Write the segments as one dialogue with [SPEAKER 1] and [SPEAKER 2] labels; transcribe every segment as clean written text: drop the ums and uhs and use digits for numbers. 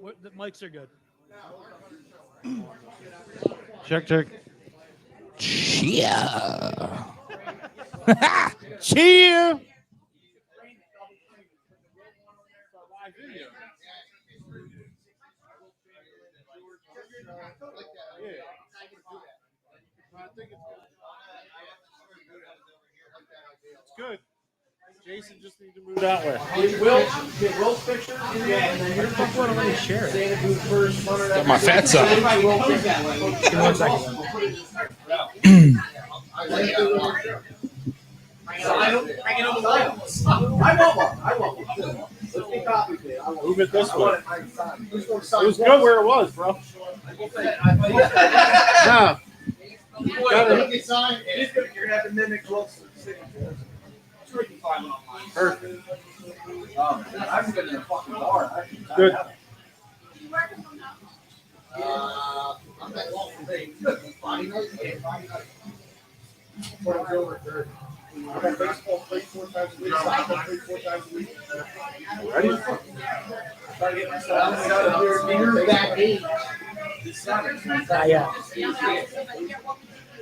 [SPEAKER 1] The mics are good.
[SPEAKER 2] Check.
[SPEAKER 3] Cheer.
[SPEAKER 2] Cheer. It's good. Jason just needs to move that way.
[SPEAKER 4] Get Will's picture. Yeah, and then your picture.
[SPEAKER 1] Let me share it.
[SPEAKER 4] Santa Booth first.
[SPEAKER 3] Got my fats up.
[SPEAKER 1] Give me 1 second.
[SPEAKER 4] I want one. Let's be coffee day.
[SPEAKER 2] Move it this way. It was good where it was, bro. Nah.
[SPEAKER 4] You're having mimic Will's signature.
[SPEAKER 2] Perfect.
[SPEAKER 4] I'm good in the fucking bar.
[SPEAKER 2] Good.
[SPEAKER 4] I'm at home today. Friday night. I got baseball play 4 times a week. Soccer play 4 times a week.
[SPEAKER 2] Ready?
[SPEAKER 4] Trying to get myself out of here. Near that age.
[SPEAKER 1] Yeah.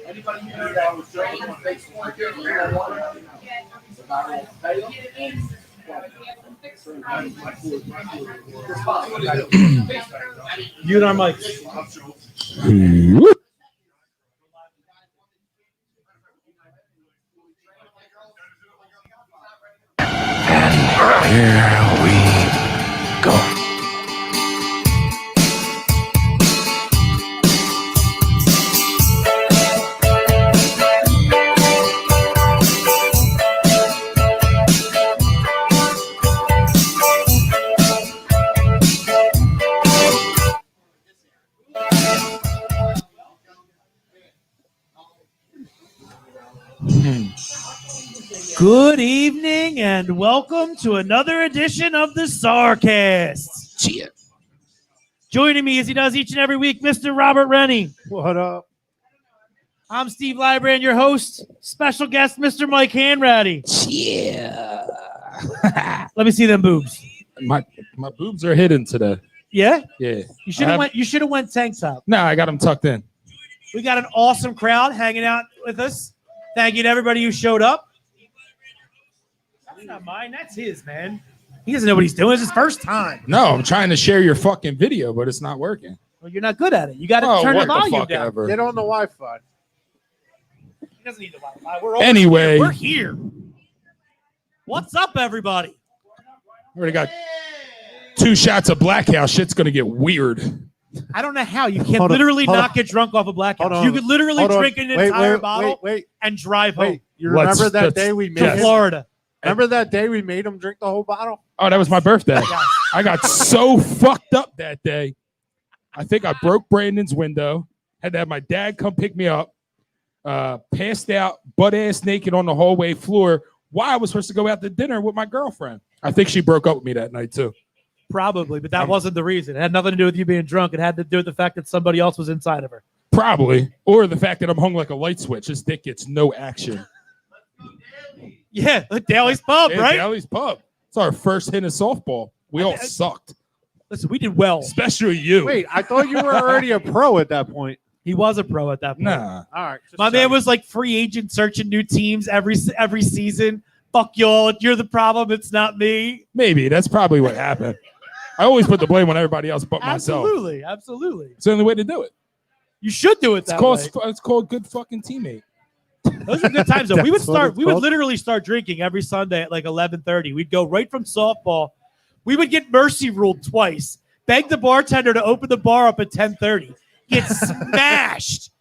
[SPEAKER 4] Anybody here that was joking on Facebook?
[SPEAKER 1] You and our mics.
[SPEAKER 3] Here we go.
[SPEAKER 1] Good evening and welcome to another edition of the Sarcast.
[SPEAKER 3] Cheer.
[SPEAKER 1] Joining me as he does each and every week, Mr. Robert Rennie.
[SPEAKER 2] What up?
[SPEAKER 1] I'm Steve Lybrand, your host. Special guest, Mr. Mike Hanratty.
[SPEAKER 3] Cheer.
[SPEAKER 1] Let me see them boobs.
[SPEAKER 3] My boobs are hidden today.
[SPEAKER 1] Yeah?
[SPEAKER 3] Yeah.
[SPEAKER 1] You should have went tank top.
[SPEAKER 3] No, I got them tucked in.
[SPEAKER 1] We got an awesome crowd hanging out with us. Thank you to everybody who showed up. That's not mine. That's his, man. He doesn't know what he's doing. It's his first time.
[SPEAKER 3] No, I'm trying to share your fucking video, but it's not working.
[SPEAKER 1] Well, you're not good at it. You got to
[SPEAKER 3] Oh,
[SPEAKER 1] turn the
[SPEAKER 3] what the
[SPEAKER 1] volume
[SPEAKER 3] fuck
[SPEAKER 1] down.
[SPEAKER 3] ever.
[SPEAKER 2] Get on the Wi-Fi.
[SPEAKER 1] He doesn't need the Wi-Fi. We're over
[SPEAKER 3] Anyway.
[SPEAKER 1] here. We're here. What's up, everybody?
[SPEAKER 3] Already got 2 shots of Black House. Shit's gonna get weird.
[SPEAKER 1] I don't know how. You can
[SPEAKER 2] Hold on,
[SPEAKER 1] literally
[SPEAKER 2] hold
[SPEAKER 1] not
[SPEAKER 2] on.
[SPEAKER 1] get drunk off a Black
[SPEAKER 2] Hold
[SPEAKER 1] House.
[SPEAKER 2] on,
[SPEAKER 1] You could literally
[SPEAKER 2] hold on.
[SPEAKER 1] drink an entire
[SPEAKER 2] Wait,
[SPEAKER 1] bottle
[SPEAKER 2] wait.
[SPEAKER 1] and drive home
[SPEAKER 2] Wait, you remember that day we made
[SPEAKER 1] to
[SPEAKER 2] him?
[SPEAKER 1] Florida.
[SPEAKER 2] Remember that day we made him drink the whole bottle?
[SPEAKER 3] Oh, that was my birthday.
[SPEAKER 1] Yeah.
[SPEAKER 3] I got so fucked up that day. I think I broke Brandon's window. Had to have my dad come pick me up. Passed out, butt ass naked on the hallway floor while I was supposed to go out to dinner with my girlfriend. I think she broke up with me that night too.
[SPEAKER 1] Probably, but that wasn't the reason. It had nothing to do with you being drunk. It had to do with the fact that somebody else was inside of her.
[SPEAKER 3] Probably. Or the fact that I'm hung like a light switch. This dick gets no action.
[SPEAKER 1] Yeah, the Daly's Pub,
[SPEAKER 3] Yeah,
[SPEAKER 1] right?
[SPEAKER 3] Daly's Pub. It's our first hit of softball. We all sucked.
[SPEAKER 1] Listen, we did well.
[SPEAKER 3] Especially you.
[SPEAKER 2] Wait, I thought you were already a pro at that point.
[SPEAKER 1] He was a pro at that point.
[SPEAKER 3] Nah.
[SPEAKER 2] All right. just
[SPEAKER 1] My man
[SPEAKER 2] checking.
[SPEAKER 1] was like free agent searching new teams every season. Fuck y'all. You're the problem. It's not me.
[SPEAKER 3] Maybe. That's probably what happened. I always put the blame on everybody else but myself.
[SPEAKER 1] Absolutely. Absolutely.
[SPEAKER 3] It's the only way to do it.
[SPEAKER 1] You should do it that way.
[SPEAKER 3] It's called good fucking teammate.
[SPEAKER 1] Those are good times though. We would
[SPEAKER 2] That's what it's called.
[SPEAKER 1] literally start drinking every Sunday at like 11:30. We'd go right from softball. We would get mercy ruled twice. Beg the bartender to open the bar up at 10:30. Get smashed.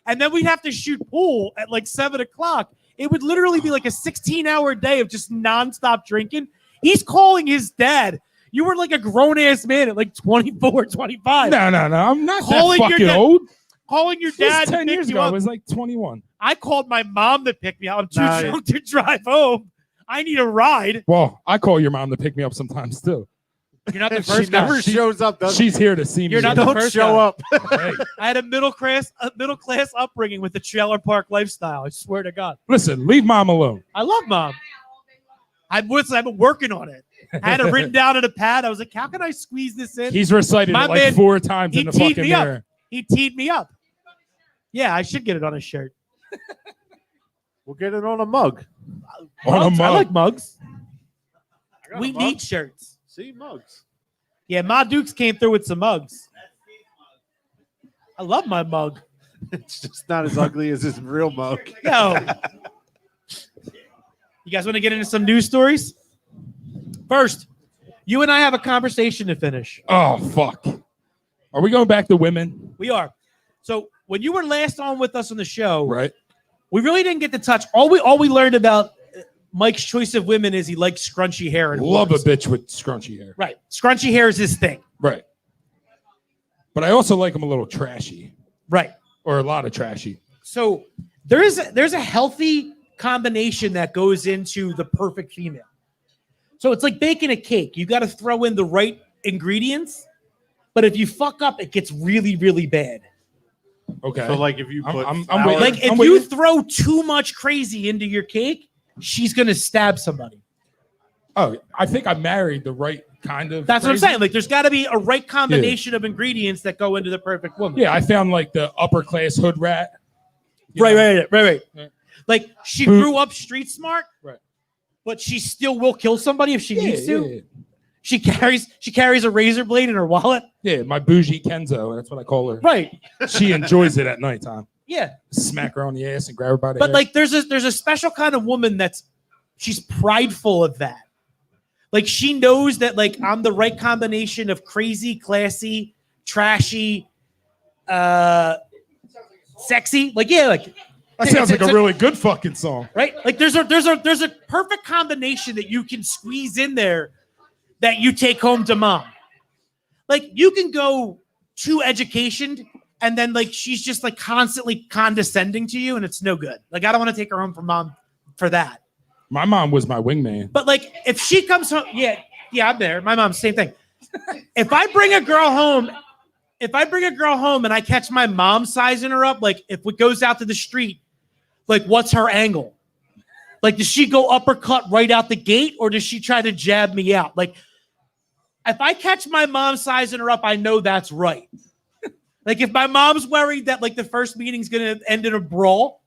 [SPEAKER 1] And then we'd have to shoot pool at like 7 o'clock. It would literally be like a 16-hour day of just nonstop drinking. He's calling his dad. You were like a grown-ass man at like 24, 25.
[SPEAKER 3] No. I'm not
[SPEAKER 1] Calling
[SPEAKER 3] that
[SPEAKER 1] your
[SPEAKER 3] fucking
[SPEAKER 1] dad-
[SPEAKER 3] old.
[SPEAKER 1] Calling your
[SPEAKER 3] This was
[SPEAKER 1] dad to
[SPEAKER 3] 10
[SPEAKER 1] pick
[SPEAKER 3] years
[SPEAKER 1] you
[SPEAKER 3] ago. I
[SPEAKER 1] up.
[SPEAKER 3] was like 21.
[SPEAKER 1] I called my mom to pick me up. I'm too
[SPEAKER 2] Nah,
[SPEAKER 1] drunk to drive home. I need a ride.
[SPEAKER 3] Well, I call your mom to pick me up sometimes too.
[SPEAKER 1] You're not the
[SPEAKER 2] She
[SPEAKER 1] first guy.
[SPEAKER 2] never shows up, does she?
[SPEAKER 3] She's here to see me.
[SPEAKER 1] You're not the
[SPEAKER 2] Don't
[SPEAKER 1] first
[SPEAKER 2] show
[SPEAKER 1] guy.
[SPEAKER 2] up.
[SPEAKER 3] Hey,
[SPEAKER 1] I had a middle class upbringing with the trailer park lifestyle. I swear to God.
[SPEAKER 3] listen, leave mom alone.
[SPEAKER 1] I love mom. I've been working on it. I had it written down on a pad. I was like, how can I squeeze this in?
[SPEAKER 3] He's recited
[SPEAKER 1] My
[SPEAKER 3] it like
[SPEAKER 1] man,
[SPEAKER 3] 4 times
[SPEAKER 1] he
[SPEAKER 3] in the
[SPEAKER 1] teed
[SPEAKER 3] fucking
[SPEAKER 1] me up.
[SPEAKER 3] mirror.
[SPEAKER 1] He teed me up. Yeah, I should get it on a shirt.
[SPEAKER 2] We'll get it on a mug.
[SPEAKER 3] On a
[SPEAKER 1] Mugs, I
[SPEAKER 3] mug.
[SPEAKER 1] like mugs.
[SPEAKER 2] I got
[SPEAKER 1] We
[SPEAKER 2] a mug.
[SPEAKER 1] need shirts.
[SPEAKER 2] See, mugs.
[SPEAKER 1] Yeah, Ma Dukes came through with some mugs. I love my mug.
[SPEAKER 2] It's just not as ugly as his real mug.
[SPEAKER 1] Yo. You guys want to get into some news stories? First, you and I have a conversation to finish.
[SPEAKER 3] Oh, fuck. Are we going back to women?
[SPEAKER 1] We are. So when you were last on with us on the show,
[SPEAKER 3] Right.
[SPEAKER 1] we really didn't get to touch. All we learned about Mike's choice of women is he likes scrunchy hair. And
[SPEAKER 3] Love a
[SPEAKER 1] horns.
[SPEAKER 3] bitch with scrunchy hair.
[SPEAKER 1] Right. Scrunchy hair is his thing.
[SPEAKER 3] Right. But I also like them a little trashy.
[SPEAKER 1] Right.
[SPEAKER 3] Or a lot of trashy.
[SPEAKER 1] So there's a healthy combination that goes into the perfect female. So it's like baking a cake. You got to throw in the right ingredients, but if you fuck up, it gets really, really bad.
[SPEAKER 3] Okay.
[SPEAKER 2] So, like, if you put
[SPEAKER 3] I'm
[SPEAKER 2] flour-
[SPEAKER 3] waiting.
[SPEAKER 1] Like if
[SPEAKER 3] I'm
[SPEAKER 1] you
[SPEAKER 3] waiting.
[SPEAKER 1] throw too much crazy into your cake, she's gonna stab somebody.
[SPEAKER 3] Oh, I think I married the right kind of.
[SPEAKER 1] That's what I'm
[SPEAKER 3] crazy.
[SPEAKER 1] saying. Like there's got to be a right combination of ingredients that go into the perfect woman.
[SPEAKER 3] Yeah, I found like the upper class hood rat. You
[SPEAKER 1] Right,
[SPEAKER 3] know?
[SPEAKER 1] right.
[SPEAKER 3] Yeah.
[SPEAKER 1] Like she
[SPEAKER 3] Boot.
[SPEAKER 1] grew up street smart,
[SPEAKER 3] Right.
[SPEAKER 1] but she still will kill somebody if she
[SPEAKER 3] Yeah,
[SPEAKER 1] needs to.
[SPEAKER 3] yeah.
[SPEAKER 1] She carries a razor blade in her wallet.
[SPEAKER 3] Yeah, my bougie Kenzo. That's what I call her.
[SPEAKER 1] Right.
[SPEAKER 3] She enjoys it at nighttime.
[SPEAKER 1] Yeah.
[SPEAKER 3] Smack her on the ass and grab her by the
[SPEAKER 1] But
[SPEAKER 3] hair.
[SPEAKER 1] like there's a special kind of woman she's prideful of that. Like she knows that like I'm the right combination of crazy, classy, trashy, sexy. Like yeah, like
[SPEAKER 3] that sounds like
[SPEAKER 1] it's
[SPEAKER 3] a really good fucking song.
[SPEAKER 1] right. Like there's a perfect combination that you can squeeze in there that you take home to mom. Like you can go too educated and then like she's just like constantly condescending to you and it's no good. Like I don't want to take her home from mom for that.
[SPEAKER 3] My mom was my wingman.
[SPEAKER 1] But like if she comes home, yeah, I'm there. My mom's same thing. If I bring a girl home and I catch my mom sizing her up, like if it goes out to the street, like what's her angle? Like does she go uppercut right out the gate or does she try to jab me out? Like if I catch my mom sizing her up, I know that's right. Like if my mom's worried that like the first meeting's gonna end in a brawl,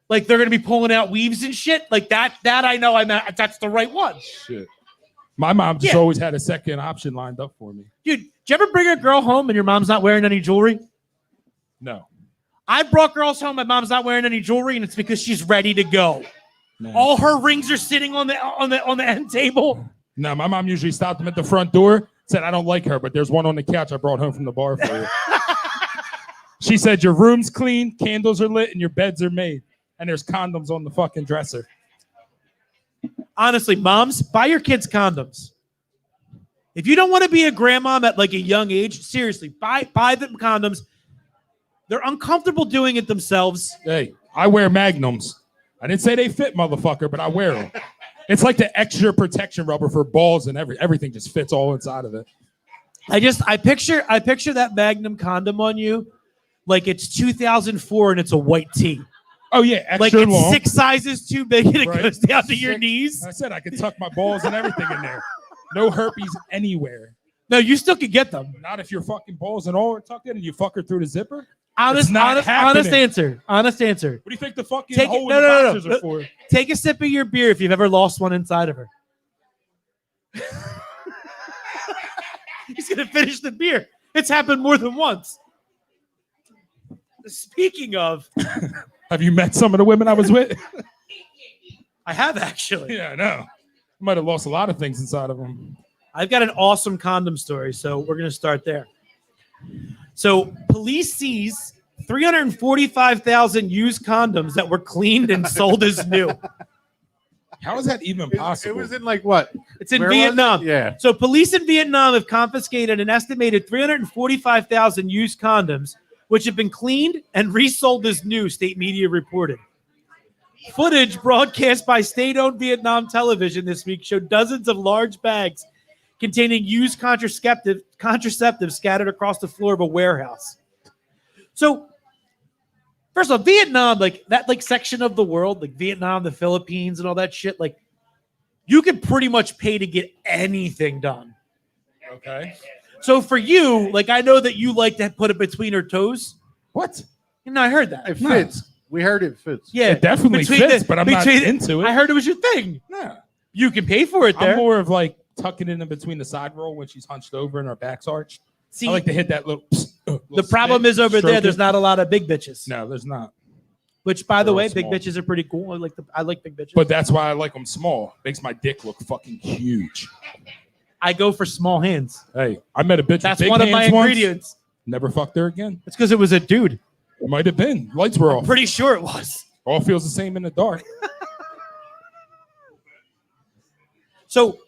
[SPEAKER 1] like they're gonna be pulling out weaves and shit, like that I know that's the right one.
[SPEAKER 3] Shit. My mom just
[SPEAKER 1] Yeah.
[SPEAKER 3] always had a second option lined up for me.
[SPEAKER 1] Dude, did you ever bring a girl home and your mom's not wearing any jewelry?
[SPEAKER 3] No.
[SPEAKER 1] I brought girls home, my mom's not wearing any jewelry, and it's because she's ready to go.
[SPEAKER 3] No.
[SPEAKER 1] All her rings are sitting on the end table.
[SPEAKER 3] No, my mom usually stopped them at the front door, said, I don't like her, but there's one on the couch I brought home from the bar for you. She said, your room's clean, candles are lit, and your beds are made. And there's condoms on the fucking dresser.
[SPEAKER 1] Honestly, moms, buy your kids condoms. If you don't want to be a grandmom at like a young age, seriously, buy them condoms. They're uncomfortable doing it themselves.
[SPEAKER 3] Hey, I wear Magnums. I didn't say they fit, motherfucker, but I wear them. It's like the extra protection rubber for balls and everything just fits all inside of it.
[SPEAKER 1] I picture that Magnum condom on you like it's 2004 and it's a white tee.
[SPEAKER 3] Oh, yeah, extra
[SPEAKER 1] Like it's
[SPEAKER 3] long.
[SPEAKER 1] 6 sizes too big and it
[SPEAKER 3] Right.
[SPEAKER 1] goes down to your
[SPEAKER 3] Six.
[SPEAKER 1] knees.
[SPEAKER 3] I said I could tuck my balls and everything in there. No herpes anywhere.
[SPEAKER 1] No, you still can get them.
[SPEAKER 3] Not if your fucking balls and all are tucked in and you fuck her through the zipper.
[SPEAKER 1] Honest
[SPEAKER 3] not happening.
[SPEAKER 1] answer. Honest answer.
[SPEAKER 3] What do you think the fucking
[SPEAKER 1] Take it-
[SPEAKER 3] hole
[SPEAKER 1] no,
[SPEAKER 3] in the
[SPEAKER 1] no, no,
[SPEAKER 3] boxers
[SPEAKER 1] no.
[SPEAKER 3] are for?
[SPEAKER 1] Take a sip of your beer if you've ever lost one inside of her. He's gonna finish the beer. It's happened more than once. Speaking of,
[SPEAKER 3] Have you met some of the women I was with?
[SPEAKER 1] I have actually.
[SPEAKER 3] Yeah, I know. I might have lost a lot of things inside of them.
[SPEAKER 1] I've got an awesome condom story, so we're gonna start there. So police seize 345,000 used condoms that were cleaned and sold as new.
[SPEAKER 3] How is that even possible?
[SPEAKER 2] It was in like what?
[SPEAKER 1] It's in
[SPEAKER 2] Where was it?
[SPEAKER 1] Vietnam.
[SPEAKER 2] Yeah.
[SPEAKER 1] So police in Vietnam have confiscated an estimated 345,000 used condoms, which have been cleaned and resold as new, state media reported. Footage broadcast by state-owned Vietnam television this week showed dozens of large bags containing used contraceptives scattered across the floor of a warehouse. So, first of all, Vietnam, like that, like section of the world, like Vietnam, the Philippines, and all that shit, like you can pretty much pay to get anything done.
[SPEAKER 3] Okay.
[SPEAKER 1] So for you, like I know that you like to put it between her toes.
[SPEAKER 3] What?
[SPEAKER 1] No, I heard that.
[SPEAKER 2] It fits. We heard it fits.
[SPEAKER 1] Yeah,
[SPEAKER 3] It definitely fits, but I'm not into it.
[SPEAKER 1] I heard it was your thing.
[SPEAKER 3] Nah.
[SPEAKER 1] You can pay for it there.
[SPEAKER 3] I'm more of like tucking it in between the side roll when she's hunched over and her back's arched.
[SPEAKER 1] See,
[SPEAKER 3] I like to hit that little.
[SPEAKER 1] the problem is over there. There's not a lot of big bitches.
[SPEAKER 3] No, there's not.
[SPEAKER 1] Which, by the
[SPEAKER 3] They're
[SPEAKER 1] way,
[SPEAKER 3] all
[SPEAKER 1] big
[SPEAKER 3] small.
[SPEAKER 1] bitches are pretty cool. I like big bitches.
[SPEAKER 3] But that's why I like them small. Makes my dick look fucking huge.
[SPEAKER 1] I go for small hands.
[SPEAKER 3] Hey, I met a bitch.
[SPEAKER 1] That's
[SPEAKER 3] with big
[SPEAKER 1] one of my
[SPEAKER 3] hands once.
[SPEAKER 1] ingredients.
[SPEAKER 3] Never fucked her again.
[SPEAKER 1] It's because it was a dude.
[SPEAKER 3] It might have been. Lights were off.
[SPEAKER 1] Pretty sure it was.
[SPEAKER 3] All feels the same in the dark.
[SPEAKER 1] So,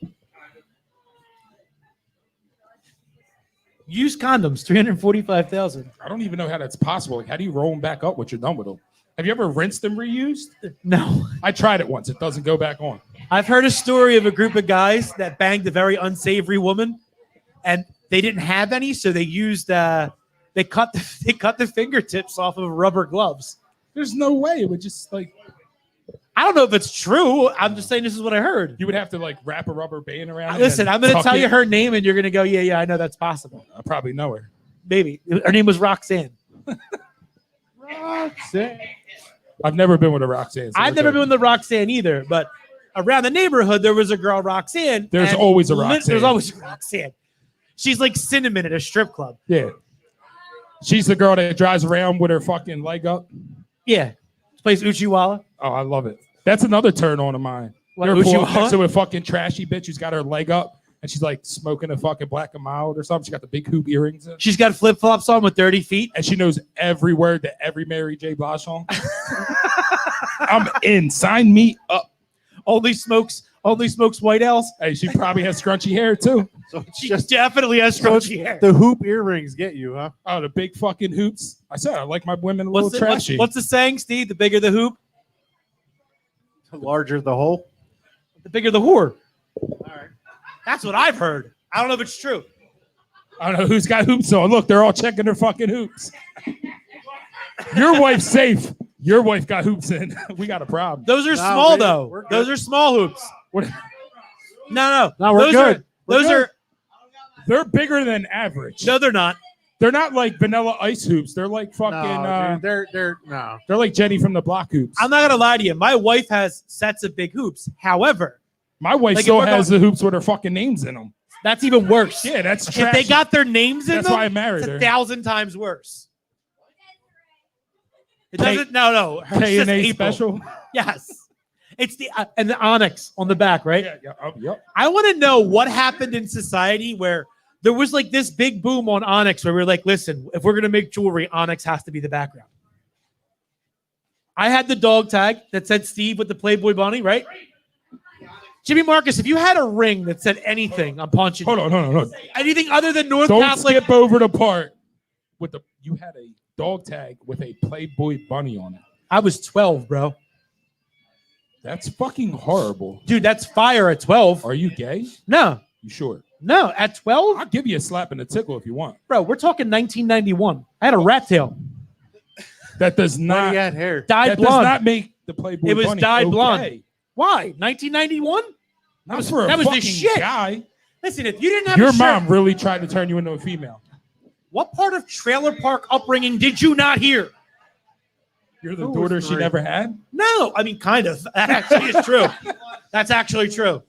[SPEAKER 1] use condoms, 345,000.
[SPEAKER 3] I don't even know how that's possible. Like, how do you roll them back up once you're done with them? Have you ever rinsed them reused?
[SPEAKER 1] No.
[SPEAKER 3] I tried it once. It doesn't go back on.
[SPEAKER 1] I've heard a story of a group of guys that banged a very unsavory woman, and they didn't have any, so they used they cut the fingertips off of rubber gloves.
[SPEAKER 3] There's no way it would just like.
[SPEAKER 1] I don't know if it's true. I'm just saying this is what I heard.
[SPEAKER 3] You would have to like wrap a rubber band around it.
[SPEAKER 1] Listen,
[SPEAKER 3] and
[SPEAKER 1] I'm going to
[SPEAKER 3] tuck
[SPEAKER 1] tell
[SPEAKER 3] it.
[SPEAKER 1] you her name, and you're going to go, yeah, I know that's possible.
[SPEAKER 3] I probably know her.
[SPEAKER 1] Maybe her name was Roxanne.
[SPEAKER 2] Roxanne.
[SPEAKER 3] I've never been with a Roxanne. So
[SPEAKER 1] I've never been with the Roxanne either, but around the neighborhood there was a girl Roxanne.
[SPEAKER 3] There's
[SPEAKER 1] and
[SPEAKER 3] always a Roxanne.
[SPEAKER 1] There's always a Roxanne. She's like Cinnamon at a strip club.
[SPEAKER 3] Yeah. She's the girl that drives around with her fucking leg up.
[SPEAKER 1] Yeah. Plays Uchiwala.
[SPEAKER 3] Oh, I love it. That's another turn on of mine.
[SPEAKER 1] What,
[SPEAKER 3] They're pull up
[SPEAKER 1] Uchiwala?
[SPEAKER 3] next to a fucking trashy bitch who's got her leg up and she's like smoking a fucking Black and Mild or something. She got the big hoop earrings in.
[SPEAKER 1] She's got flip flops on with 30 feet.
[SPEAKER 3] And she knows every word to every Mary J. Blige song. I'm in. Sign me up.
[SPEAKER 1] Only smokes White Owls.
[SPEAKER 3] Hey, she probably has scrunchy hair too.
[SPEAKER 2] So it's
[SPEAKER 1] She
[SPEAKER 2] just
[SPEAKER 1] definitely has scrunchy hair.
[SPEAKER 2] the hoop earrings get you, huh?
[SPEAKER 3] Oh, the big fucking hoops. I said I like my women a
[SPEAKER 1] What's
[SPEAKER 3] little
[SPEAKER 1] the,
[SPEAKER 3] trashy.
[SPEAKER 1] what's the saying, Steve? The bigger the hoop,
[SPEAKER 2] The larger the hole.
[SPEAKER 1] the bigger the whore. All right. That's what I've heard. I don't know if it's true.
[SPEAKER 3] I don't know who's got hoops on. Look, they're all checking their fucking hoops. Your wife's safe. Your wife got hoops in. We got a problem.
[SPEAKER 1] Those are
[SPEAKER 2] No,
[SPEAKER 1] small though.
[SPEAKER 2] we're good.
[SPEAKER 1] Those are small hoops.
[SPEAKER 3] What?
[SPEAKER 1] No.
[SPEAKER 2] No, we're
[SPEAKER 1] those
[SPEAKER 2] good.
[SPEAKER 1] Are,
[SPEAKER 2] We're
[SPEAKER 1] those
[SPEAKER 2] good.
[SPEAKER 1] are
[SPEAKER 3] They're bigger than average.
[SPEAKER 1] no, they're not.
[SPEAKER 3] They're not like vanilla ice hoops. They're like fucking.
[SPEAKER 2] No, dude, they're no.
[SPEAKER 3] They're like Jenny from the Block hoops.
[SPEAKER 1] I'm not gonna lie to you. My wife has sets of big hoops. However,
[SPEAKER 3] My wife
[SPEAKER 1] Like,
[SPEAKER 3] still
[SPEAKER 1] if we're
[SPEAKER 3] has the hoops with her fucking names in them.
[SPEAKER 1] that's even worse.
[SPEAKER 3] Yeah, that's
[SPEAKER 1] If
[SPEAKER 3] trash.
[SPEAKER 1] they got their names in
[SPEAKER 3] That's
[SPEAKER 1] them,
[SPEAKER 3] why I married
[SPEAKER 1] it's
[SPEAKER 3] her.
[SPEAKER 1] 1,000 times worse. It
[SPEAKER 3] K-
[SPEAKER 1] doesn't. No. Hers says
[SPEAKER 3] K&A
[SPEAKER 1] April.
[SPEAKER 3] special.
[SPEAKER 1] Yes. It's the and the onyx on the back, right?
[SPEAKER 3] Yep.
[SPEAKER 1] I want to know what happened in society where there was like this big boom on onyx where we are like, listen, if we're gonna make jewelry, onyx has to be the background. I had the dog tag that said Steve with the Playboy bunny, right? Jimmy Marcus, if you had a ring that said anything, I'm punching
[SPEAKER 3] Hold
[SPEAKER 1] you.
[SPEAKER 3] on.
[SPEAKER 1] Anything other than North
[SPEAKER 3] Don't
[SPEAKER 1] Catholic.
[SPEAKER 3] skip over the part with the. You had a dog tag with a Playboy bunny on it.
[SPEAKER 1] I was 12, bro.
[SPEAKER 3] That's fucking horrible.
[SPEAKER 1] Dude, that's fire at 12.
[SPEAKER 3] Are you gay?
[SPEAKER 1] No,
[SPEAKER 3] You sure?
[SPEAKER 1] at 12,
[SPEAKER 3] I'll give you a slap and a tickle if you want.
[SPEAKER 1] bro, we're talking 1991. I had a rat tail.
[SPEAKER 3] That does
[SPEAKER 2] Why
[SPEAKER 3] not.
[SPEAKER 2] do you got hair?
[SPEAKER 1] Dyed
[SPEAKER 3] That does
[SPEAKER 1] blonde.
[SPEAKER 3] not make the Playboy.
[SPEAKER 1] It was
[SPEAKER 3] bunny
[SPEAKER 1] dyed
[SPEAKER 3] okay.
[SPEAKER 1] blonde. Why? 1991?
[SPEAKER 3] Not for a
[SPEAKER 1] that was the
[SPEAKER 3] fucking
[SPEAKER 1] shit.
[SPEAKER 3] guy.
[SPEAKER 1] Listen, if you didn't have
[SPEAKER 3] Your
[SPEAKER 1] a shirt,
[SPEAKER 3] mom really tried to turn you into a female.
[SPEAKER 1] what part of trailer park upbringing did you not hear?
[SPEAKER 3] You're the
[SPEAKER 2] Who
[SPEAKER 3] daughter
[SPEAKER 2] was
[SPEAKER 3] she
[SPEAKER 2] Marie?
[SPEAKER 3] never had.
[SPEAKER 1] No, I mean, kind of. That actually is true. That's actually true.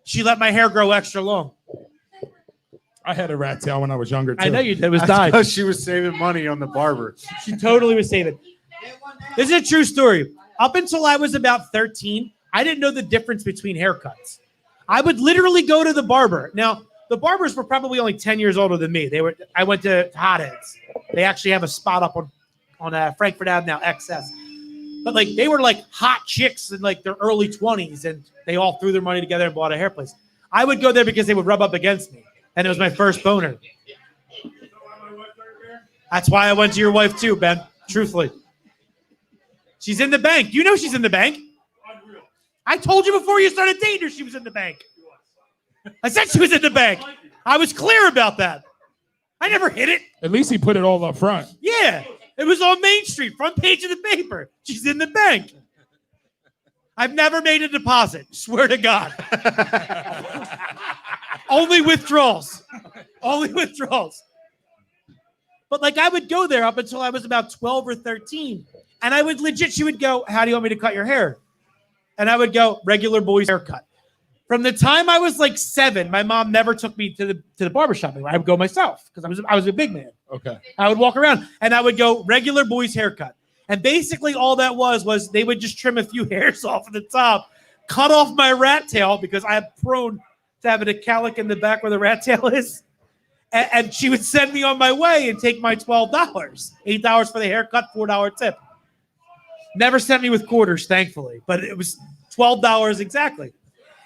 [SPEAKER 1] She let my hair grow extra long.
[SPEAKER 3] I had a rat tail when I was younger too.
[SPEAKER 1] I know you did. It was
[SPEAKER 2] That's
[SPEAKER 1] dyed.
[SPEAKER 2] 'cause she was saving money on the barber.
[SPEAKER 1] She totally was saving. This is a true story. Up until I was about 13, I didn't know the difference between haircuts. I would literally go to the barber. Now, the barbers were probably only 10 years older than me. I went to Hotheads. They actually have a spot up on Frankfurt Ave now, XS. But like they were like hot chicks in like their early 20s, and they all threw their money together and bought a hair place. I would go there because they would rub up against me, and it was my first boner. That's why I went to your wife too, Ben. Truthfully, she's in the bank. You know she's in the bank. I told you before you started dating her she was in the bank. I said she was in the bank. I was clear about that. I never hid it.
[SPEAKER 3] At least he put it all up front.
[SPEAKER 1] Yeah, it was on Main Street, front page of the paper. She's in the bank. I've never made a deposit. Swear to God. Only withdrawals. Only withdrawals. But like I would go there up until I was about 12 or 13. And I would legit, she would go, how do you want me to cut your hair? And I would go, regular boy's haircut. From the time I was like 7, my mom never took me to the barbershop anymore. I would go myself because I was a big man.
[SPEAKER 3] Okay.
[SPEAKER 1] I would walk around and I would go regular boy's haircut. And basically all that was they would just trim a few hairs off at the top, cut off my rat tail because I am prone to having a cowlick in the back where the rat tail is. And she would send me on my way and take my $12, $8 for the haircut, $4 tip. Never sent me with quarters, thankfully, but it was $12 exactly.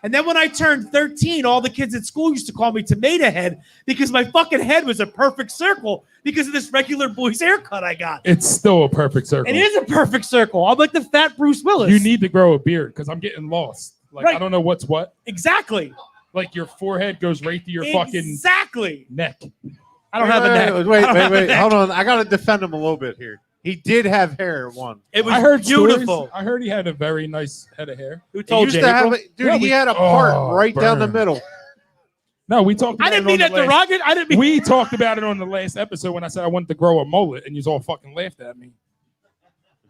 [SPEAKER 1] And then when I turned 13, all the kids at school used to call me Tomato Head because my fucking head was a perfect circle because of this regular boy's haircut I got.
[SPEAKER 3] It's still a perfect circle.
[SPEAKER 1] It is a perfect circle. I'm like the fat Bruce Willis.
[SPEAKER 3] You need to grow a beard because I'm getting lost. Like,
[SPEAKER 1] Right.
[SPEAKER 3] I don't know what's what.
[SPEAKER 1] Exactly.
[SPEAKER 3] Like, your forehead goes right to your fucking neck.
[SPEAKER 1] I don't have a neck.
[SPEAKER 2] Wait. Hold on. I got to defend him a little bit here. He did have hair at one.
[SPEAKER 1] It was
[SPEAKER 3] I heard
[SPEAKER 1] beautiful.
[SPEAKER 3] stories. I heard he had a very nice head of hair.
[SPEAKER 1] Who
[SPEAKER 2] He
[SPEAKER 1] told
[SPEAKER 2] used
[SPEAKER 1] you?
[SPEAKER 2] to have
[SPEAKER 1] April?
[SPEAKER 2] it, dude.
[SPEAKER 3] Yeah,
[SPEAKER 2] he
[SPEAKER 3] we-
[SPEAKER 2] had a part
[SPEAKER 3] Oh,
[SPEAKER 2] right down the
[SPEAKER 3] burn.
[SPEAKER 2] middle.
[SPEAKER 3] No, we talked about
[SPEAKER 1] I didn't
[SPEAKER 3] it
[SPEAKER 1] mean
[SPEAKER 3] on
[SPEAKER 1] that
[SPEAKER 3] the last,
[SPEAKER 1] derogatory. I didn't mean.
[SPEAKER 3] we talked about it on the last episode when I said I wanted to grow a mullet and you all fucking laughed at me.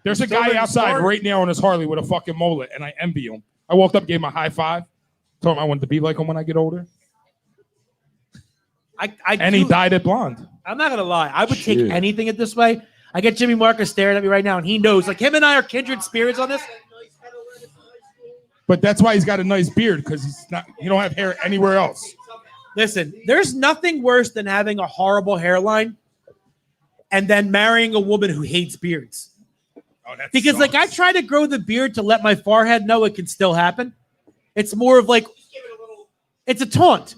[SPEAKER 3] There's a
[SPEAKER 2] Still
[SPEAKER 3] guy
[SPEAKER 2] didn't
[SPEAKER 3] outside
[SPEAKER 2] start?
[SPEAKER 3] right now on his Harley with a fucking mullet and I envy him. I walked up, gave him a high five, told him I wanted to be like him when I get older. And he dyed it blonde.
[SPEAKER 1] I'm not gonna lie. I would take
[SPEAKER 3] Shit.
[SPEAKER 1] anything at this way. I get Jimmy Marcus staring at me right now, and he knows. Like him and I are kindred spirits on this.
[SPEAKER 3] But that's why he's got a nice beard because he don't have hair anywhere else.
[SPEAKER 1] Listen, there's nothing worse than having a horrible hairline and then marrying a woman who hates beards.
[SPEAKER 3] Oh, that
[SPEAKER 1] Because like I
[SPEAKER 3] sucks.
[SPEAKER 1] try to grow the beard to let my forehead know it can still happen. It's more of like it's a taunt.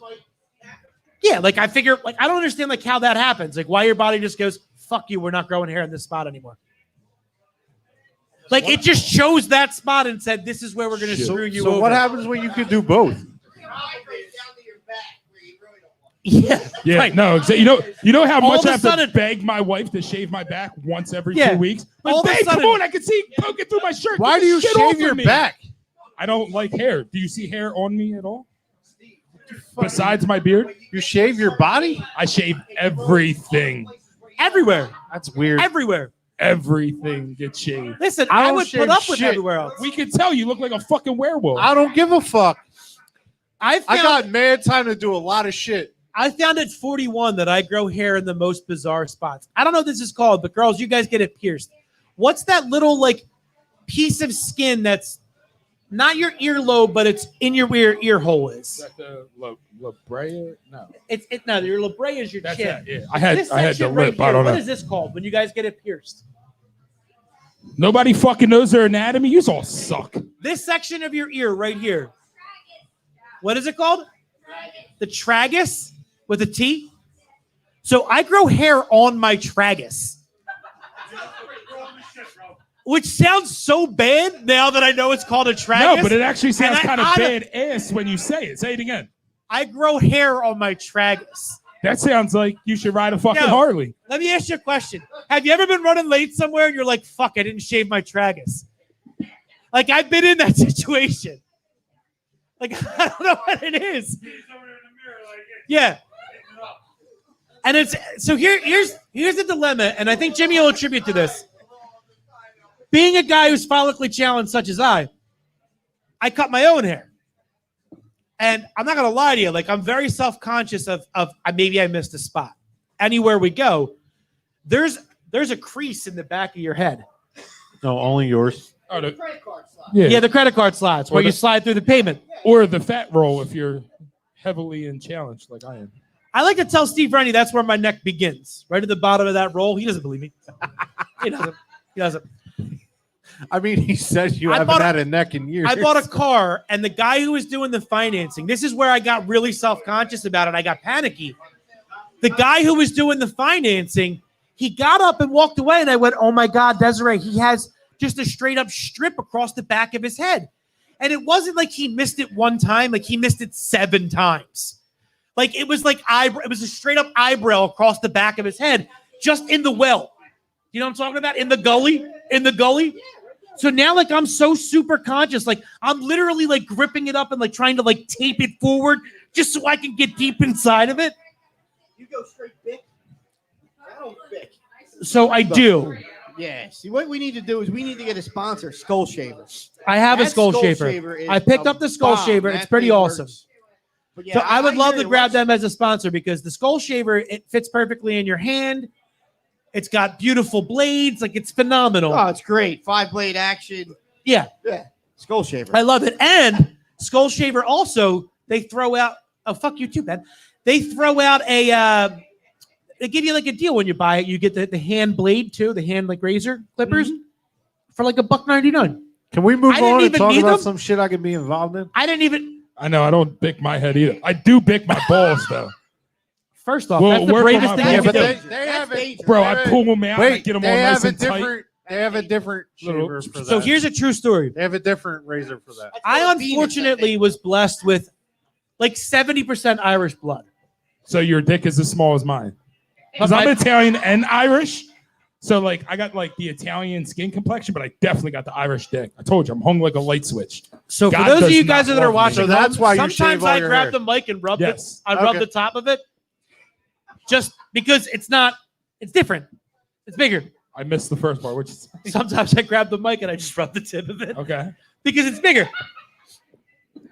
[SPEAKER 1] Yeah, like I figure like I don't understand like how that happens. Like why your body just goes, fuck you, we're not growing hair in this spot anymore. Like it just chose that spot and said, this is where we're gonna
[SPEAKER 3] Shit.
[SPEAKER 1] screw you
[SPEAKER 2] So
[SPEAKER 1] over.
[SPEAKER 2] what happens when you could do both?
[SPEAKER 1] Yeah.
[SPEAKER 3] Yeah,
[SPEAKER 1] right.
[SPEAKER 3] no, you know how
[SPEAKER 1] All
[SPEAKER 3] much
[SPEAKER 1] of a
[SPEAKER 3] I have
[SPEAKER 1] sudden-
[SPEAKER 3] to beg my wife to shave my back once every
[SPEAKER 1] Yeah.
[SPEAKER 3] 2 weeks. Like,
[SPEAKER 1] All of a
[SPEAKER 3] babe, come
[SPEAKER 1] sudden-
[SPEAKER 3] on, I can see poking through my shirt.
[SPEAKER 2] Why
[SPEAKER 3] Get
[SPEAKER 2] do you
[SPEAKER 3] this shit off
[SPEAKER 2] shave
[SPEAKER 3] of
[SPEAKER 2] your
[SPEAKER 3] me.
[SPEAKER 2] back?
[SPEAKER 3] I don't like hair. Do you see hair on me at all? Besides my beard,
[SPEAKER 2] You shave your body?
[SPEAKER 3] I shave everything.
[SPEAKER 1] Everywhere.
[SPEAKER 2] That's weird.
[SPEAKER 1] Everywhere.
[SPEAKER 3] Everything gets shaved.
[SPEAKER 1] Listen,
[SPEAKER 2] I
[SPEAKER 1] I
[SPEAKER 2] don't
[SPEAKER 1] would
[SPEAKER 2] shave
[SPEAKER 1] put up with
[SPEAKER 2] shit.
[SPEAKER 1] everywhere else.
[SPEAKER 3] We can tell you look like a fucking werewolf.
[SPEAKER 2] I don't give a fuck.
[SPEAKER 1] I
[SPEAKER 2] I
[SPEAKER 1] found,
[SPEAKER 2] got mad time to do a lot of shit.
[SPEAKER 1] I found at 41 that I grow hair in the most bizarre spots. I don't know what this is called, but girls, you guys get it pierced. What's that little like piece of skin that's not your earlobe, but it's in your ear hole is?
[SPEAKER 3] that the La Brea? No.
[SPEAKER 1] It's no, your labret is your
[SPEAKER 3] That's
[SPEAKER 1] chin.
[SPEAKER 3] that. Yeah. I had
[SPEAKER 1] This
[SPEAKER 3] the
[SPEAKER 1] section right
[SPEAKER 3] lip. I
[SPEAKER 1] here,
[SPEAKER 3] don't
[SPEAKER 1] what
[SPEAKER 3] know.
[SPEAKER 1] is this called when you guys get it pierced?
[SPEAKER 3] Nobody fucking knows their anatomy. You all suck.
[SPEAKER 1] This section of your ear right here. What is it called? The tragus with a T. So I grow hair on my tragus. Which sounds so bad now that I know it's called a tragus.
[SPEAKER 3] No, but it actually sounds
[SPEAKER 1] And
[SPEAKER 3] kind of
[SPEAKER 1] I-
[SPEAKER 3] badass when you say it. Say it again.
[SPEAKER 1] I grow hair on my tragus.
[SPEAKER 3] That sounds like you should ride a fucking
[SPEAKER 1] No.
[SPEAKER 3] Harley.
[SPEAKER 1] Let me ask you a question. Have you ever been running late somewhere and you're like, fuck, I didn't shave my tragus? Like, I've been in that situation. Like, I don't know what it is. Yeah. And it's so here's the dilemma, and I think Jimmy will attribute to this. Being a guy who's follically challenged such as I cut my own hair. And I'm not gonna lie to you, like I'm very self-conscious of maybe I missed a spot. Anywhere we go, there's a crease in the back of your head.
[SPEAKER 2] No, only yours.
[SPEAKER 3] Oh, the,
[SPEAKER 4] Credit card slot.
[SPEAKER 1] Yeah, the credit card slides where
[SPEAKER 3] Or
[SPEAKER 1] you
[SPEAKER 3] the-
[SPEAKER 1] slide through the payment.
[SPEAKER 3] or the fat roll if you're heavily in challenge like I am.
[SPEAKER 1] I like to tell Steve Rennie that's where my neck begins, right at the bottom of that roll. He doesn't believe me. He doesn't. He doesn't.
[SPEAKER 2] I mean, he says you
[SPEAKER 1] I
[SPEAKER 2] haven't
[SPEAKER 1] bought a-
[SPEAKER 2] had a neck in years.
[SPEAKER 1] I bought a car, and the guy who was doing the financing, this is where I got really self-conscious about it. I got panicky. The guy who was doing the financing, he got up and walked away, and I went, oh, my God, Desiree, he has just a straight-up strip across the back of his head. And it wasn't like he missed it one time. Like, he missed it 7 times. Like, it was like it was a straight-up eyebrow across the back of his head, just in the well. You know what I'm talking about? In the gully? In the gully? So now, like, I'm so super conscious. Like, I'm literally like gripping it up and like trying to like tape it forward just so I can get deep inside of it.
[SPEAKER 4] You go straight big. I don't big.
[SPEAKER 1] So I do.
[SPEAKER 4] Yeah. See, what we need to do is we need to get a sponsor, Skull Shaver.
[SPEAKER 1] I have a
[SPEAKER 4] That
[SPEAKER 1] skull shaver.
[SPEAKER 4] is
[SPEAKER 1] I picked
[SPEAKER 4] a
[SPEAKER 1] up the skull
[SPEAKER 4] bomb.
[SPEAKER 1] shaver.
[SPEAKER 4] That
[SPEAKER 1] It's pretty
[SPEAKER 4] thing
[SPEAKER 1] awesome.
[SPEAKER 4] works. But yeah,
[SPEAKER 1] So I would love
[SPEAKER 4] hear
[SPEAKER 1] to
[SPEAKER 4] you.
[SPEAKER 1] grab them as a sponsor because the skull shaver, it fits perfectly in your hand. It's got beautiful blades. Like, it's phenomenal.
[SPEAKER 4] Oh, it's great. 5-blade action.
[SPEAKER 1] Yeah.
[SPEAKER 4] Yeah. Skull Shaver.
[SPEAKER 1] I love it. And skull shaver also, they throw out, oh, fuck you too, Ben. They throw out they give you like a deal when you buy it. You get the hand blade too, the hand like razor clippers for like $1.99.
[SPEAKER 2] Can we move
[SPEAKER 1] I didn't
[SPEAKER 2] on and
[SPEAKER 1] even
[SPEAKER 2] talk
[SPEAKER 1] need
[SPEAKER 2] about
[SPEAKER 1] them.
[SPEAKER 2] some shit I could be involved in?
[SPEAKER 1] I didn't even,
[SPEAKER 3] I know I don't bick my head either. I do bick my balls though.
[SPEAKER 1] first off,
[SPEAKER 3] Well,
[SPEAKER 1] that's the
[SPEAKER 3] work on
[SPEAKER 1] bravest
[SPEAKER 3] my
[SPEAKER 1] thing
[SPEAKER 3] balls.
[SPEAKER 1] you
[SPEAKER 2] but
[SPEAKER 1] can
[SPEAKER 2] they,
[SPEAKER 1] do.
[SPEAKER 2] they have it.
[SPEAKER 3] Bro, I pull them out. I
[SPEAKER 2] Wait,
[SPEAKER 3] get them all
[SPEAKER 2] they
[SPEAKER 3] nice
[SPEAKER 2] have a
[SPEAKER 3] and tight.
[SPEAKER 2] different. They have a different
[SPEAKER 3] Little-
[SPEAKER 2] shaver for that.
[SPEAKER 1] So here's a true story.
[SPEAKER 2] They have a different razor for that.
[SPEAKER 1] I unfortunately was blessed with like 70% Irish blood.
[SPEAKER 3] So your dick is as small as mine. Because
[SPEAKER 1] But
[SPEAKER 3] I'm
[SPEAKER 1] my-
[SPEAKER 3] Italian and Irish. So like I got like the Italian skin complexion, but I definitely got the Irish dick. I told you I'm hung like a light switch.
[SPEAKER 1] So for
[SPEAKER 3] God
[SPEAKER 1] those of
[SPEAKER 3] does
[SPEAKER 1] you guys
[SPEAKER 3] not
[SPEAKER 1] that are
[SPEAKER 3] love me.
[SPEAKER 1] watching,
[SPEAKER 2] So that's why you
[SPEAKER 1] sometimes
[SPEAKER 2] shave all
[SPEAKER 1] I
[SPEAKER 2] your
[SPEAKER 1] grab
[SPEAKER 2] hair.
[SPEAKER 1] the mic and rub
[SPEAKER 3] Yes.
[SPEAKER 1] I rub
[SPEAKER 2] Okay.
[SPEAKER 1] the top of it, just because it's different. It's bigger.
[SPEAKER 3] I missed the first part, which is
[SPEAKER 1] Sometimes I grab the mic and I just rub the tip of it
[SPEAKER 3] okay.
[SPEAKER 1] because it's bigger.